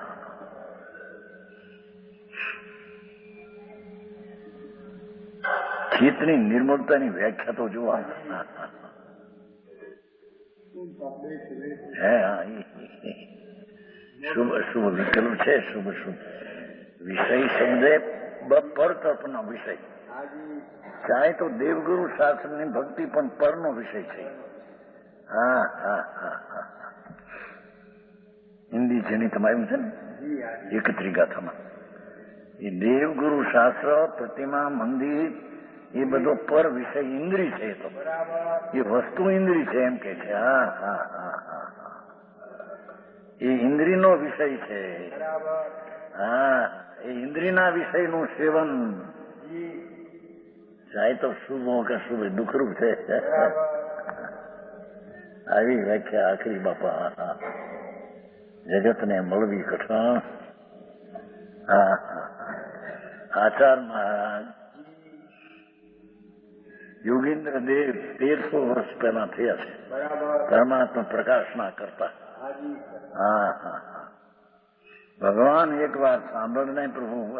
ચિત્તની નિર્મળતાની વ્યાખ્યા તો જોવા શુભ વિકલ્પ છે શુભ વિષય શબ્દે પરતર્પનો વિષય ચાહે તો દેવગુરુ શાસ્ત્રની ભક્તિ પણ પરનો વિષય છે હિન્દી જેની તમારું છે ને 31 ગાથામાં એ દેવગુરુ શાસ્ત્ર પ્રતિમા મંદિર એ બધો પર વિષય ઇન્દ્રિય છે તો એ વસ્તુ ઇન્દ્રિય છે એમ કે છે એ ઇન્દ્રિયનો વિષય છે એ ઇન્દ્રિયના વિષયનું સેવન ચાહે તો શુભ હો કે શુભ દુઃખરૂપ છે આવી વ્યાખ્યા આખરી બાપા જગતને મળવી કઠણ આચાર મહારાજ યોગેન્દ્ર દેવ 1300 વર્ષ પહેલા થયા છે પરમાત્મા પ્રકાશના કરતા ભગવાન એક વાર સાંભળને પ્રભુ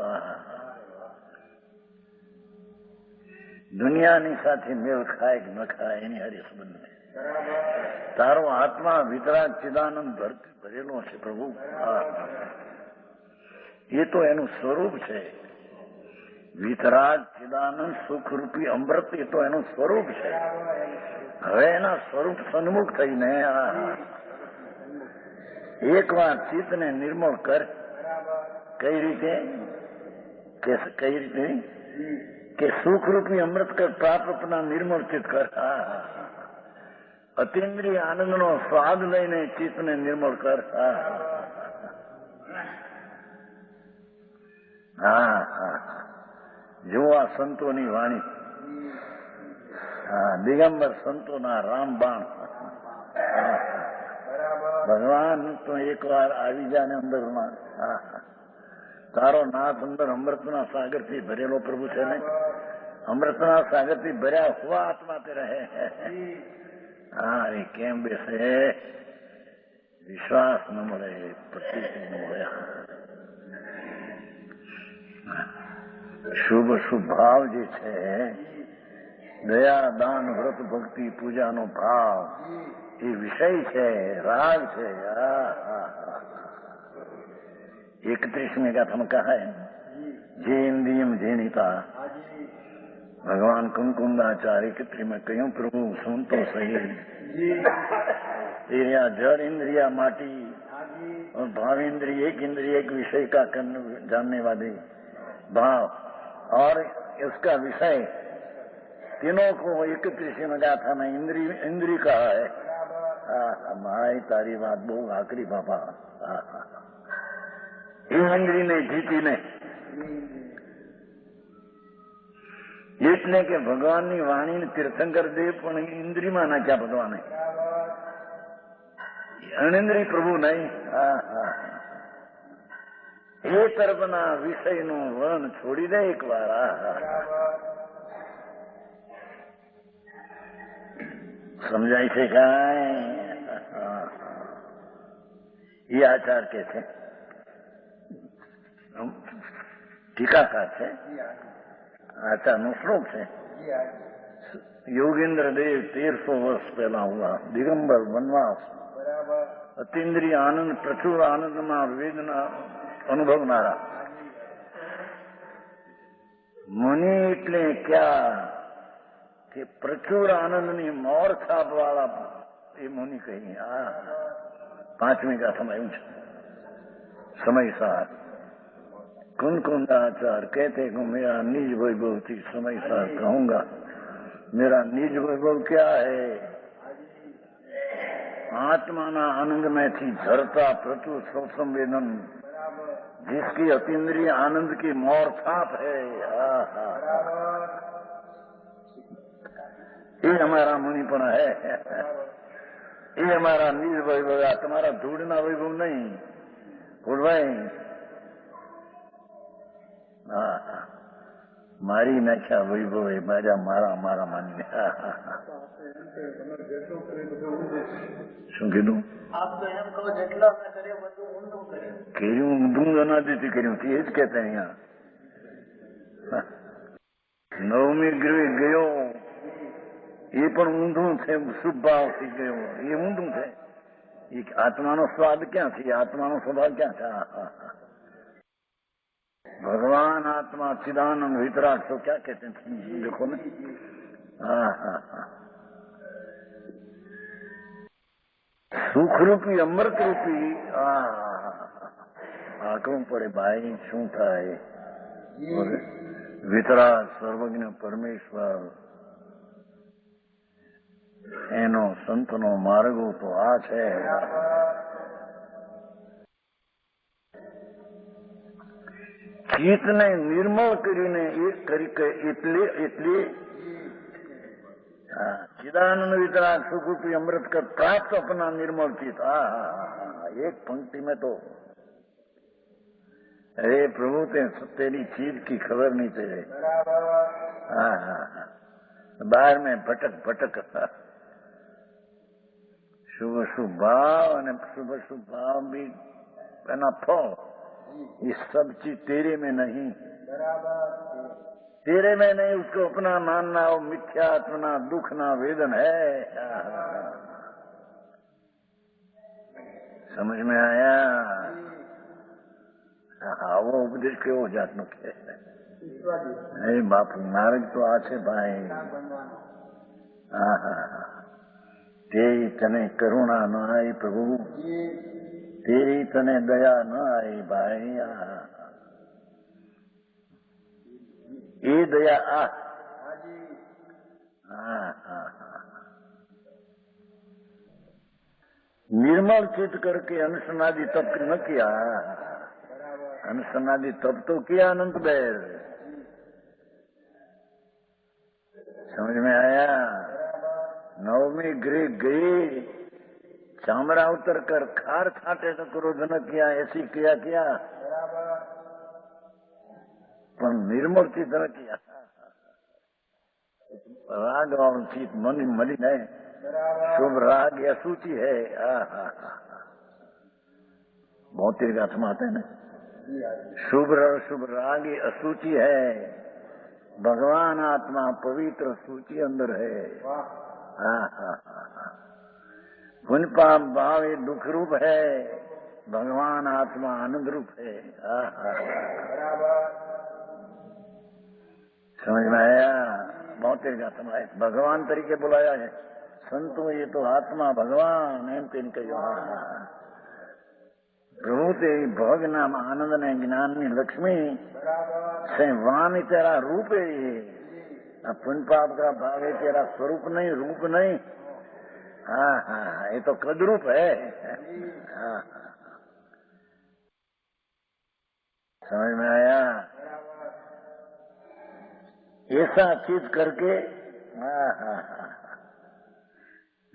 દુનિયાની સાથે મેળ ખાય કે ન ખાય એની હારી સંબંધ નથી તારો આત્મા વિતરાગ ચિદાનંદ ભરેલો છે પ્રભુ એ તો એનું સ્વરૂપ છે વિતરાગ ચિદાનંદ સુખરૂપી અમૃત એ તો એનું સ્વરૂપ છે હવે એના સ્વરૂપ સન્મુખ થઈને એક વાર ચિત્તને નિર્મળ કર કઈ રીતે કે સુખરૂપી અમૃત કર પ્રાપ્ત अपना નિર્મળ ચિત્ત કર અતિન્દ્રિય આનંદનો સ્વાદ લઈને ચિત્તને નિર્મળ કર જુઓ આ સંતોની વાણી દિગંબર સંતોના રામબાણ ભગવાન તો એક વાર આવી જાય ને અંદરમાં તારો નાથ અંદર અમૃતના સાગરથી ભરેલો પ્રભુ છે ને અમૃતના સાગરથી ભર્યા હુआ આત્મા તે રહે એ કેમ બેસે વિશ્વાસ ન મળે પ્રતીક ન મળે શુભ ભાવ જે છે દયા દાન વ્રત ભક્તિ પૂજાનો ભાવ એ વિષય છે રાગ છે 31 ગાથામાં કહા है જે इंद्रियम जेनिता भगवान कुमकुंदाचार्य 31 में કહ્યું પ્રભુ સંતો સહી तेरा जड़ इंद्रिया माटी और भाव इंद्रिय एक विषय का जानने वाले भाव और उसका विषय तीनों को 31 गाथा में इंद्रिय कहा है भाई तारी बात बहु आखिरी बाबा એ ઇન્દ્રિયને જીતીને એટલે કે ભગવાનની વાણીને તીર્થંકર દેવ પણ ઇન્દ્રિયમાં નાખ્યા ભગવાને, અણિન્દ્રિય પ્રભુ નહીં. એ તરફના વિષયનું વર્ણ છોડી દે એક વાર. સમજાય છે કાંઈ? એ આચાર કે છે, ટીકાકાર છે, આચારનું શ્લોક છે. યોગેન્દ્ર દેવ 1300 વર્ષ પહેલા હુआ, દિગંબર વનવાસ, અતિન્દ્રિય આનંદ, પ્રચુર આનંદમાં વેદના અનુભવનારા મુનિ. એટલે ક્યાં કે પ્રચુર આનંદની મોર છાપ વાળા એ મુનિ કહી. પાંચમી ગાથામાં એવું છે. समय सार कुंदाचार कहते को मेरा निज वैभव थी समय सार कहूंगा. मेरा निज वैभव क्या है? आत्माना आनंद में थी झरता प्रचुर संवेदन, जिसकी अतीन्द्रिय आनंद की मोर छाप है. ये हमारा मुनिपना है, ये हमारा निज वैभव. तुम्हारा धूड़ना वैभव नहीं भाई. મારી નાખ્યા વૈભવ એ મારા માનીને. શું કીધું? કર્યું ઊંધું અનાદિથી કર્યું એ જ કહેતા અહીંયા. નવમી ગૃહ ગયો એ પણ ઊંધું છે, શુભ ભાવથી ગયો એ ઊંધું છે. એ આત્માનો સ્વાદ ક્યાં છે? આત્માનો સ્વભાવ ક્યાં છે? भगवान आत्मा चिदानंद वितराग तो क्या कहते हैं देखो ना. सुख रूपी अमृत रूपी आंकड़ों पड़े भाई शू थाय. वितराग सर्वज्ञ परमेश्वर एनो संतनो मार्गो तो आ छे. ચિત્તને નિર્મળ કરીને એટલે चिदानंद वितराग सुखरूपी अमृत कर प्राप्त अपना निर्मल चित. एक पंक्ति में तो अरे प्रभु तेरी चीज की खबर नहीं तेरे. बाहर में भटक भटक शुभ शुभ भाव અને शुभ शुभ भाव भी एना फल. ये सब चीज तेरे में नहीं, तेरे में नहीं. उसको अपना मानना वो मिथ्यात्मना दुख ना वेदन है. समझ में आया? वो उपदेश केवो जातनो के बापू मार्ग तो आ छे भाई. तेरी तने करुणा न आई प्रभु, तेरी तने दया न आई भाई. ये दया निर्मल चित करके अनुसनादि तप न किया. अनुसनादि तप तो किया अनंत बैर. समझ में आया? नवमी गृह गई, चामड़ा उतर कर खार छाटे तो क्रोध न किया. ऐसी किया पर निर्मल चित न किया. राग और चित मलिन है. शुभ राग या सूची है. बहुत ही गाथ में आता है ना. शुभ राग ये असूची है. भगवान आत्मा पवित्र सूची अंदर है. पुण्य पाप भाव ये दुख रूप है. भगवान आत्मा आनंद रूप है. समझ में आया? बहुत ही गाथ में भगवान तरीके बुलाया है. संतो ये तो आत्मा भगवान एम तेन कहो. प्रभु तेरी भोग नाम आनंद ने ज्ञान नी लक्ष्मी से वाणी तेरा रूप है. पुण्य पाप का भाव है तेरा स्वरूप नहीं, रूप नहीं. ये तो कद रूप है. समझ में आया? ऐसा चित करके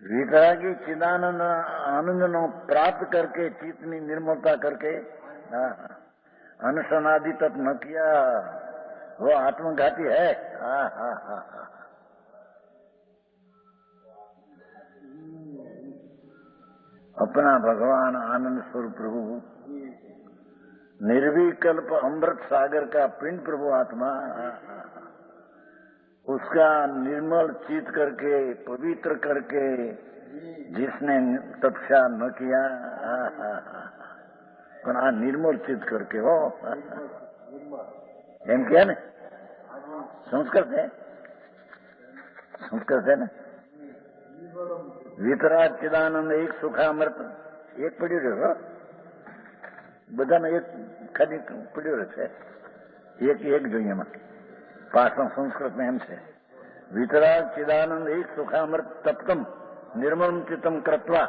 वितरागी चिदानंद आनंद नो प्राप्त करके चित्तनी निर्मलता करके अनुसनादि तक न किया, वो आत्मघाती है। अपना भगवान आनंद स्वरूप प्रभु, निर्विकल्प अमृत सागर का पिंड प्रभु आत्मा, उसका निर्मल चित करके पवित्र करके जिसने तपस्या न किया, पर निर्मल चित करके हो एम क्या ने संस्कृत है ना। वितराग चिदानंद एक सुखामृत एक પડ્યું રહ્યો, બધાને એક ખાલી પડ્યો છે, એક જોઈએ એમાં પાછળ સંસ્કૃતમાં એમ છે, વિતરાગ ચિદાનંદ એક સુખામૃત તપ્તમ નિર્મળ ચિત્તમ કૃત્વા,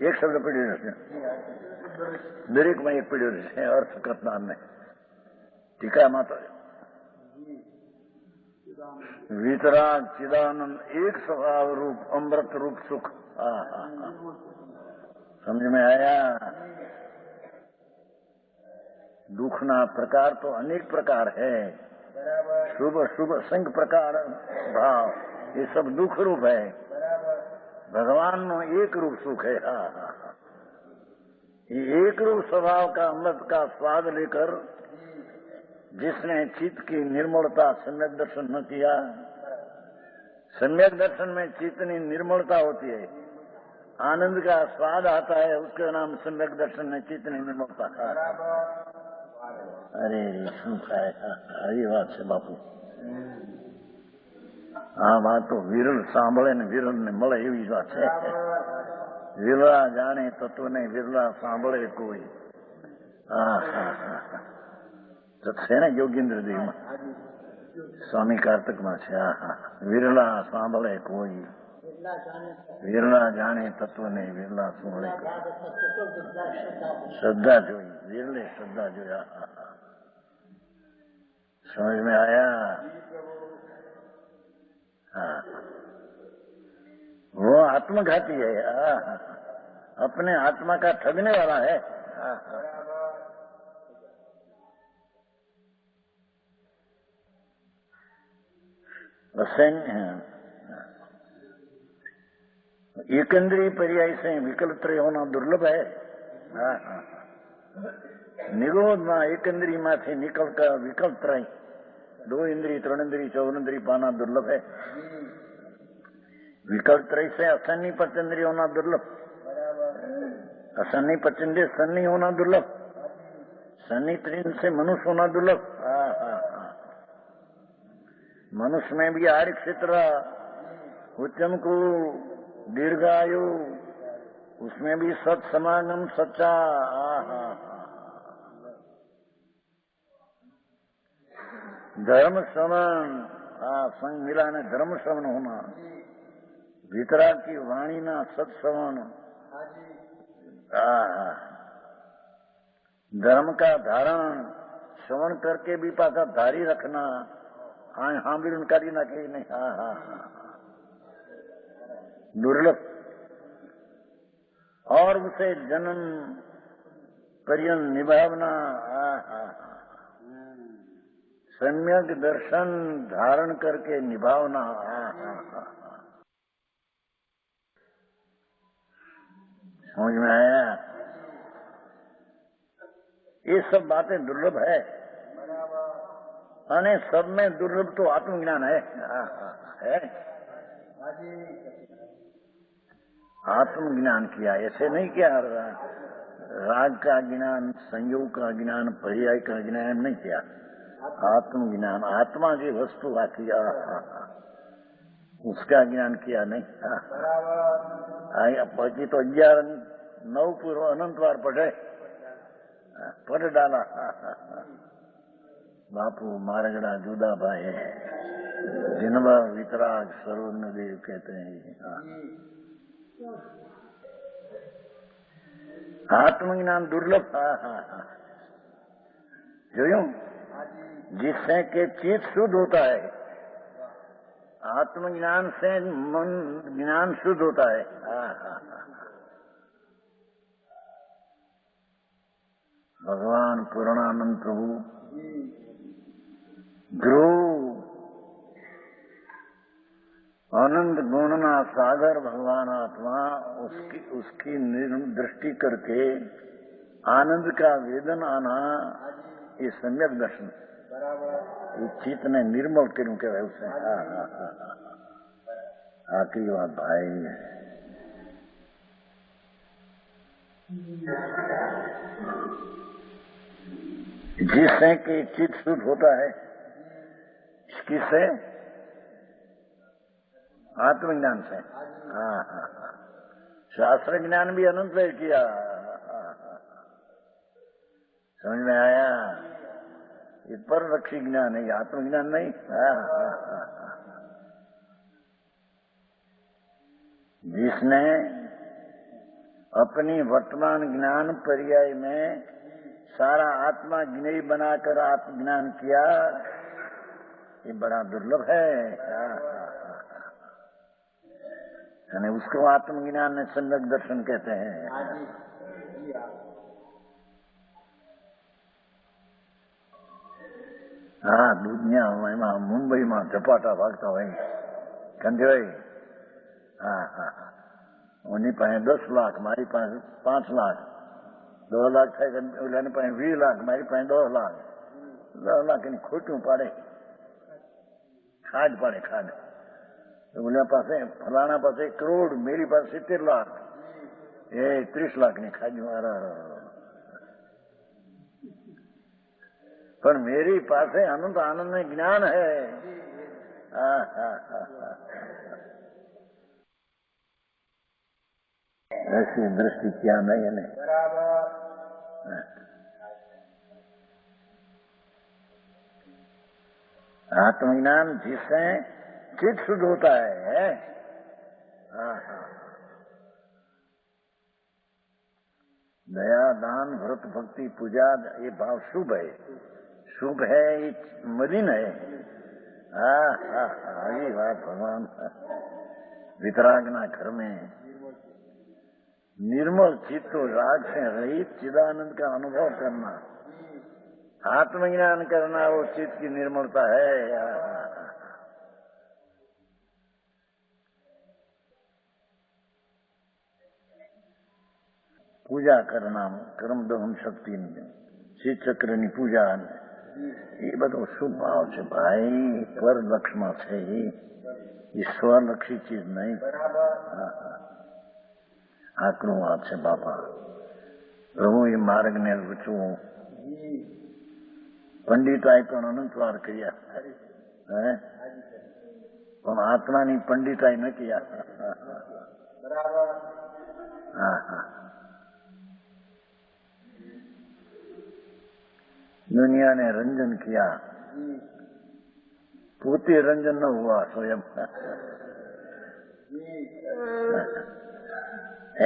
એક શબ્દ પડ્યો છે, દરેકમાં એક પડ્યો છે અર્થ કરનાર ને ટીકામાં તો वितराग चिदानंद एक स्वभाव रूप अमृत रूप सुख। समझ में आया? दुख ना प्रकार तो अनेक प्रकार है, शुभ शुभ संग प्रकार भाव, ये सब दुख रूप है। भगवान नो एक रूप सुख है। ये एक रूप स्वभाव का अमृत का स्वाद लेकर जिसने चित्त की निर्मलता सम्यक दर्शन न किया, सम्यक दर्शन में चित्तनी निर्मलता होती है, आनंद का स्वाद आता है, उसका नाम सम्यक दर्शन में चित्तनी निर्मलता। अरे सुख है, ये बात है बापू। हाँ बात तो विरल सांभळे ने विरल ने મળે એવી વાત છે। વિરલા જાણે તત્વ ને વિરલા સાંભળે કોઈ। છે ને યોગેન્દ્ર દેવ માં સ્વામી કાર્તિક માં છે। વિરલા સાંભળે કોઈ, વિરલા જાણે તત્વ ને વિરલા સુમળે, શ્રદ્ધા જોઈ, વિરલે શ્રદ્ધા જોયા। समझ में आया? हाँ, वो आत्मघाती है, अपने आत्मा का ठगने वाला है। एकंद्रीय पर्याय से विकल्प त्रय होना दुर्लभ है। निरोध में एकंद्रीय में से निकल कर विकल्प त्रय, दो इंद्रिय त्रण इंद्रिय चौवन इंद्रिय पाना दुर्लभ है। विकल्प त्रय से असन्नी पंचेंद्रिय होना दुर्लभ, असन्नी पंचेंद्रिय सन्नी होना दुर्लभ, सन्नी त्रिन से मनुष्य होना दुर्लभ। मनुष्य में भी आर्य क्षेत्र, उच्चम को दीर्घायु, उसमें भी सत समागम सच्चा। धर्म श्रवण, संग मिलाने धर्म श्रवण होना, वितराग की वाणी ना सत्श्रवण, धर्म का धारण श्रवण करके भी पासा धारी रखना, हाँ भी उनका ना कहीं नहीं। दुर्लभ, और उसे जन्म पर्यंत निभावना, सम्यक दर्शन धारण करके निभावना। समझ में आया? ये सब बातें दुर्लभ है, अने सब में दुर्लभ तो आत्मज्ञान है। आत्मज्ञान किया, ऐसे नहीं किया राग का ज्ञान, संयोग का ज्ञान, पर्याय का ज्ञान नहीं किया। आत्मज्ञान, आत्मा की वस्तु आती उसका ज्ञान किया नहीं। बाकी तो 11-9 पूर्व अनंत बार पढ़ डाला। बापू मारगड़ा जुदा भाई जिनवा वितराग सरोन देव कहते हैं। आत्मज्ञान दुर्लभ। જોયું जिससे कि चित्त शुद्ध होता है, आत्मज्ञान से मन ज्ञान शुद्ध होता है। भगवान पूर्णानंद प्रभु ध्रुव आनंद गुणना सागर भगवान आत्मा, उसकी दृष्टि करके आनंद का वेदन आना, ये सम्यक दर्शन, ये चित्त ने निर्मल કર્યું કહેવાય उसे। आखिरी बात भाई, जिससे कि चित्त शुद्ध होता है, किससे? आत्मज्ञान से। शास्त्र ज्ञान भी अनंत ने किया, समझ में आया? ये परलक्षी ज्ञान है, ये आत्मज्ञान नहीं। जिसने अपनी वर्तमान ज्ञान पर्याय में सारा आत्मा ज्ञेय बनाकर आत्मज्ञान किया, ये बड़ा दुर्लभ है। यानी उसको आत्मज्ञान में सम्यक दर्शन कहते हैं। हाँ, दुनिया मुंबई में झपाटा भागता હોય कंधे, उन्हीं पाए 10 लाख, मारी पास 5 लाख, 2 लाख થાય, ઓલાની પાસે 20 લાખ, મારી પાસે 10 લાખ, 10 લાખ એની ખોટું પાડે, ખાડ પાડે, ખાડ। ઓલા પાસે ફલાણા પાસે 1 કરોડ, मेरी પાસે 70 લાખ, એ 30 લાખની ખાજું। पर मेरी पासे अनंत आनंद में ज्ञान है। ऐसी दृष्टि क्या नहीं है। आत्मज्ञान जिससे चित्त शुद्ध होता है। दया दान व्रत भक्ति पूजा, ये भाव शुभ है, शुभ है, ये मलिन है। ये बात भगवान वितरागना घर में निर्मल चित्त राग से रहित चिदानंद का अनुभव करना, आत्मज्ञान करना, वो चित्त की निर्मलता है। पूजा करना, कर्म दहन शक्ति, श्री चक्र ની પૂજા, એ બધો શુભ ભાવ છે ભાઈ, પર લક્ષમાં છે, એ સ્વલક્ષી ચીજ નહીં। આકરું વાત છે બાપા, પ્રભુ એ માર્ગને રૂચવું। પંડિતાઈ પણ અનંતવાર કર્યા, પણ આત્માની પંડિતાઈ ન કર્યા। दुनिया ने रंजन किया, पोते रंजन न हुआ स्वयं।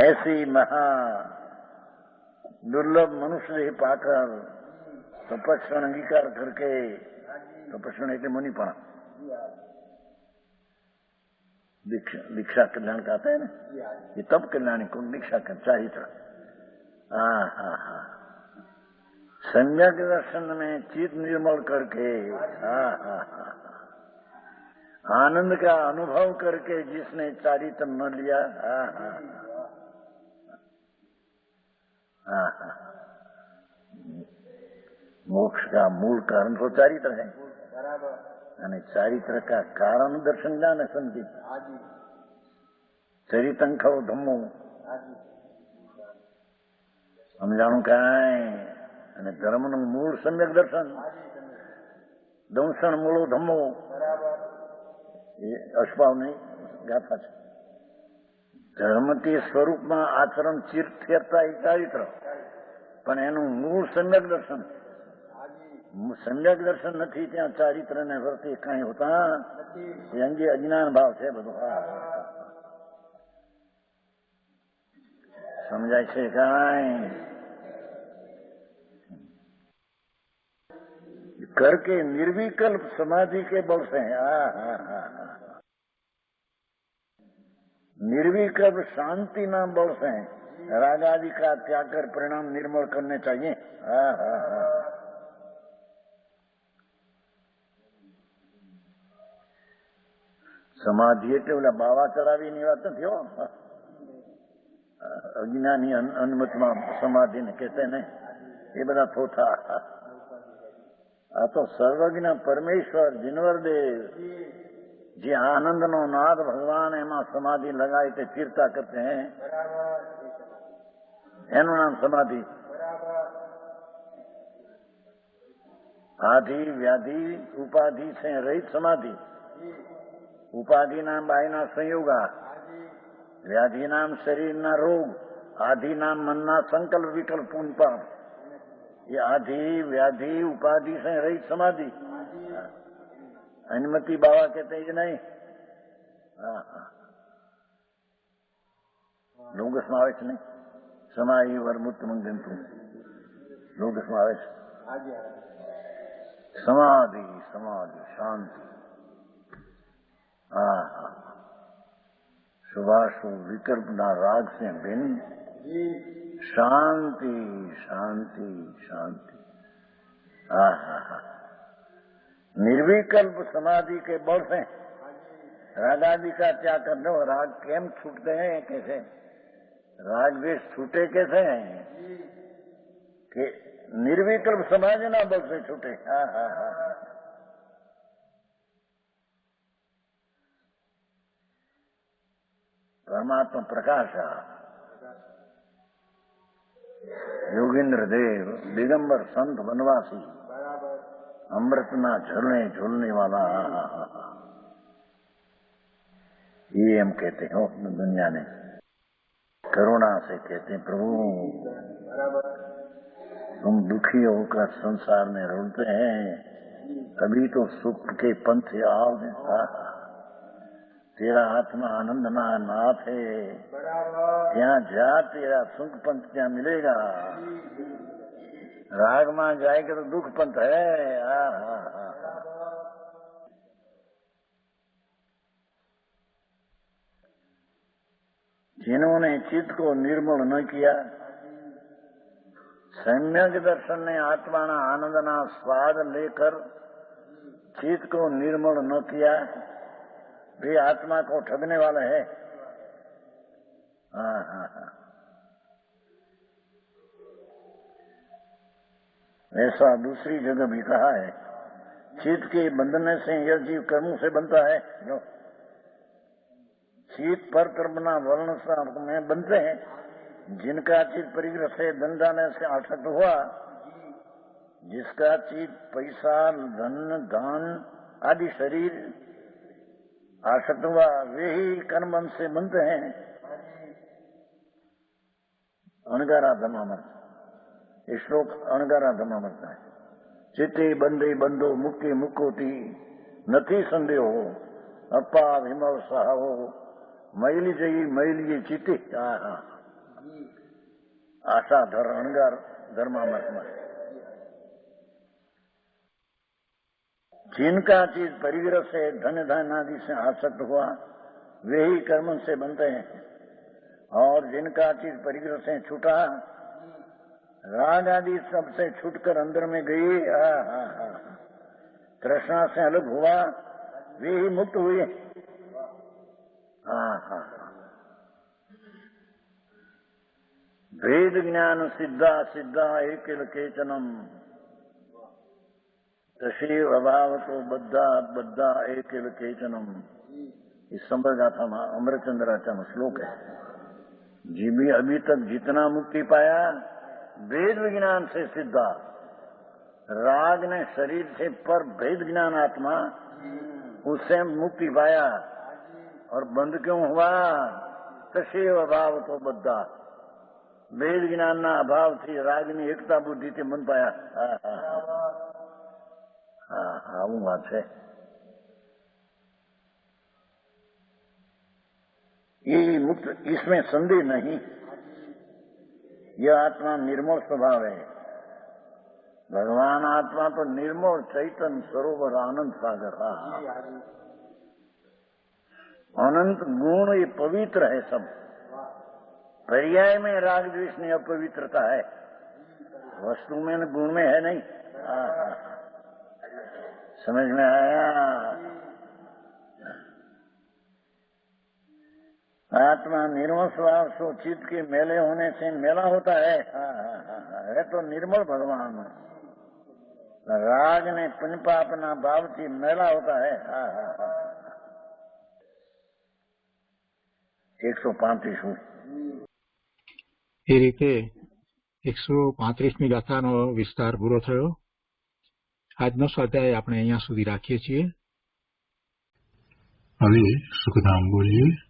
ऐसी महा दुर्लभ मनुष्य ही पाकर तपस्या अंगीकार करके, तपस्या એટલે मुनिपणा, दीक्षा कल्याण कहते हैं ना, ये तब कल्याणी को दीक्षा कर चारित्र। सम्यक दर्शन में चित्त निर्मल करके, आनंद का अनुभव करके जिसने चारित्र न लिया, मोक्ष का मूल कारण तो चारित्र है, અને ચારિત્ર का कारण दर्शन ज्ञान समझी। चरितं खो धम्मो समझाणु कांई, અને ધર્મનું મૂળ સમ્યક દર્શન, દંશન મૂળો ધમ્મો, એ અશ્વાવની ગાથા છે। ધર્મથી સ્વરૂપમાં આચરણ ચિરથેરતા એ ચારિત્ર, પણ એનું મૂળ સમ્યક દર્શન। સમ્યક દર્શન નથી ત્યાં ચારિત્ર ને વર્તે કાંઈ હોતા, એ અંગે અજ્ઞાન ભાવ છે બધું। સમજાય છે કાંઈ? करके निर्विकल्प समाधि के बल से निर्विकल्प शांति नाम बल से राग आदि का त्याग कर परिणाम निर्मल करने चाहिए। समाधि એટલે ઓલા બાવા ચડાવીની વાત નથી હો, અજ્ઞાની અનમતમાં સમાધિને કહેતે ને એ બધા થોથા। आ तो सर्वज्ञ परमेश्वर जिनवर देव जी आनंद नो नाद भगवान एमा समाधि लगाई ते चिरता करते हैं, एनु नाम समाधि। आदि व्याधि उपाधि से रहित समाधि। उपाधि नाम बायना संयोगा, व्याधि नाम शरीर ना रोग, आदि नाम मन ना संकल्प विकल्प पूर्ण पाप। ये आधि व्याधि उपाधि से रहित समाधि अनुमति बाबा कहते हैं नहीं। लोग समावेश नहीं, समाई वर मुक्त मंगन तुम लोग समावेश समाधि समाधि शांति। शुभाशुभ विकल्प ना राग से भिन्न शांति शांति शांति। निर्विकल्प समाधि के बल से राग आदि का त्याग करने। राग केम छूटते हैं? कैसे राग द्वेष छूटे? कैसे कि निर्विकल्प समाधि ना बल से छूटे। परमात्मा प्रकाश योगेंद्र देव दिगंबर संत वनवासी अमृतना झरने झूलने वाला ये हम कहते हैं दुनिया ने करुणा से कहते हैं प्रभु तुम दुखी होकर संसार में रुलते हैं, अभी तो सुख के पंथ आओ। तेरा आत्मा आनंद ना नाथ है, ત્યાં જા तेरा सुख पंथ क्या मिलेगा। राग में जाएगा तो दुख पंथ है। जिन्होंने चित्त को निर्मल न किया, सम्यक दर्शन ने आत्मा ना आनंद ना स्वाद लेकर चित्त को निर्मल न किया, वे आत्मा को ठगने वाला है। ऐसा दूसरी जगह भी कहा है, चित्त के बंधने से यह जीव कर्म से बनता है। जो चित्त पर कर्मना वर्ण में बनते हैं, जिनका चित्त परिग्रह से दंडाने से आसक्त हुआ, जिसका चित्त पैसा धन दान आदि शरीर आसक्त हुआ, वे ही कर्म से बनते हैं। अणगारा धर्मामर्थ, ये श्लोक अणगारा धर्मामर्थ है। चित्ते बंदे बंधो मुक्ति मुक्कोटी नथी संदेहो, अप्पा विमल साहो मैली जई मैली चित्ते। आशा धर अणगार धर्मामर्थ में जिनका चीज परिग्रह से धन धन आदि से आसक्त हुआ, वे ही कर्म से बनते हैं। और जिनका चीज परिग्रह से छूटा, राग आदि सबसे छूटकर अंदर में गई, तृष्णा से अलग हुआ, वे ही मुक्त हुए। भेद ज्ञान सिद्धा सिद्धा एकिल केचनम, तशीव अभाव तो बद्धा बद्धा एकिल केचनम। इस संबल गाथा में अमृतचंद्राचा में श्लोक है। जी भी अभी तक जितना मुक्ति पाया भेद विज्ञान से सिद्धा, राग ने शरीर से पर भेद ज्ञान आत्मा, उससे मुक्ति पाया। और बंद क्यों हुआ? तसेव अभाव तो बद्धा, भेद ज्ञान ना अभाव थी, रागनी एकता बुद्धि थी मन पाया। आવું વાત છે। ये मुक्त, इसमें संदेह नहीं। यह आत्मा निर्मल स्वभाव है। भगवान आत्मा तो निर्मल चैतन्य सरोवर आनंद सागर। अनंत गुण ये पवित्र है सब। पर्याय में राग द्वेष में अपवित्रता है, वस्तु में गुण में है नहीं। समझ में आया? आत्मा निर्मल स्वभाव सो चित्त के मेले होने से मेला होता है। है तो निर्मल भगवान। राग ने पुण्यपापना भाव से मेला होता है। 135 એ રીતે 135મી ગાથાનો વિસ્તાર પૂરો થયો. આજનો સ્વાધ્યાય આપણે અહીંયા સુધી રાખીએ છીએ. હવે સુખધામ બોલીએ.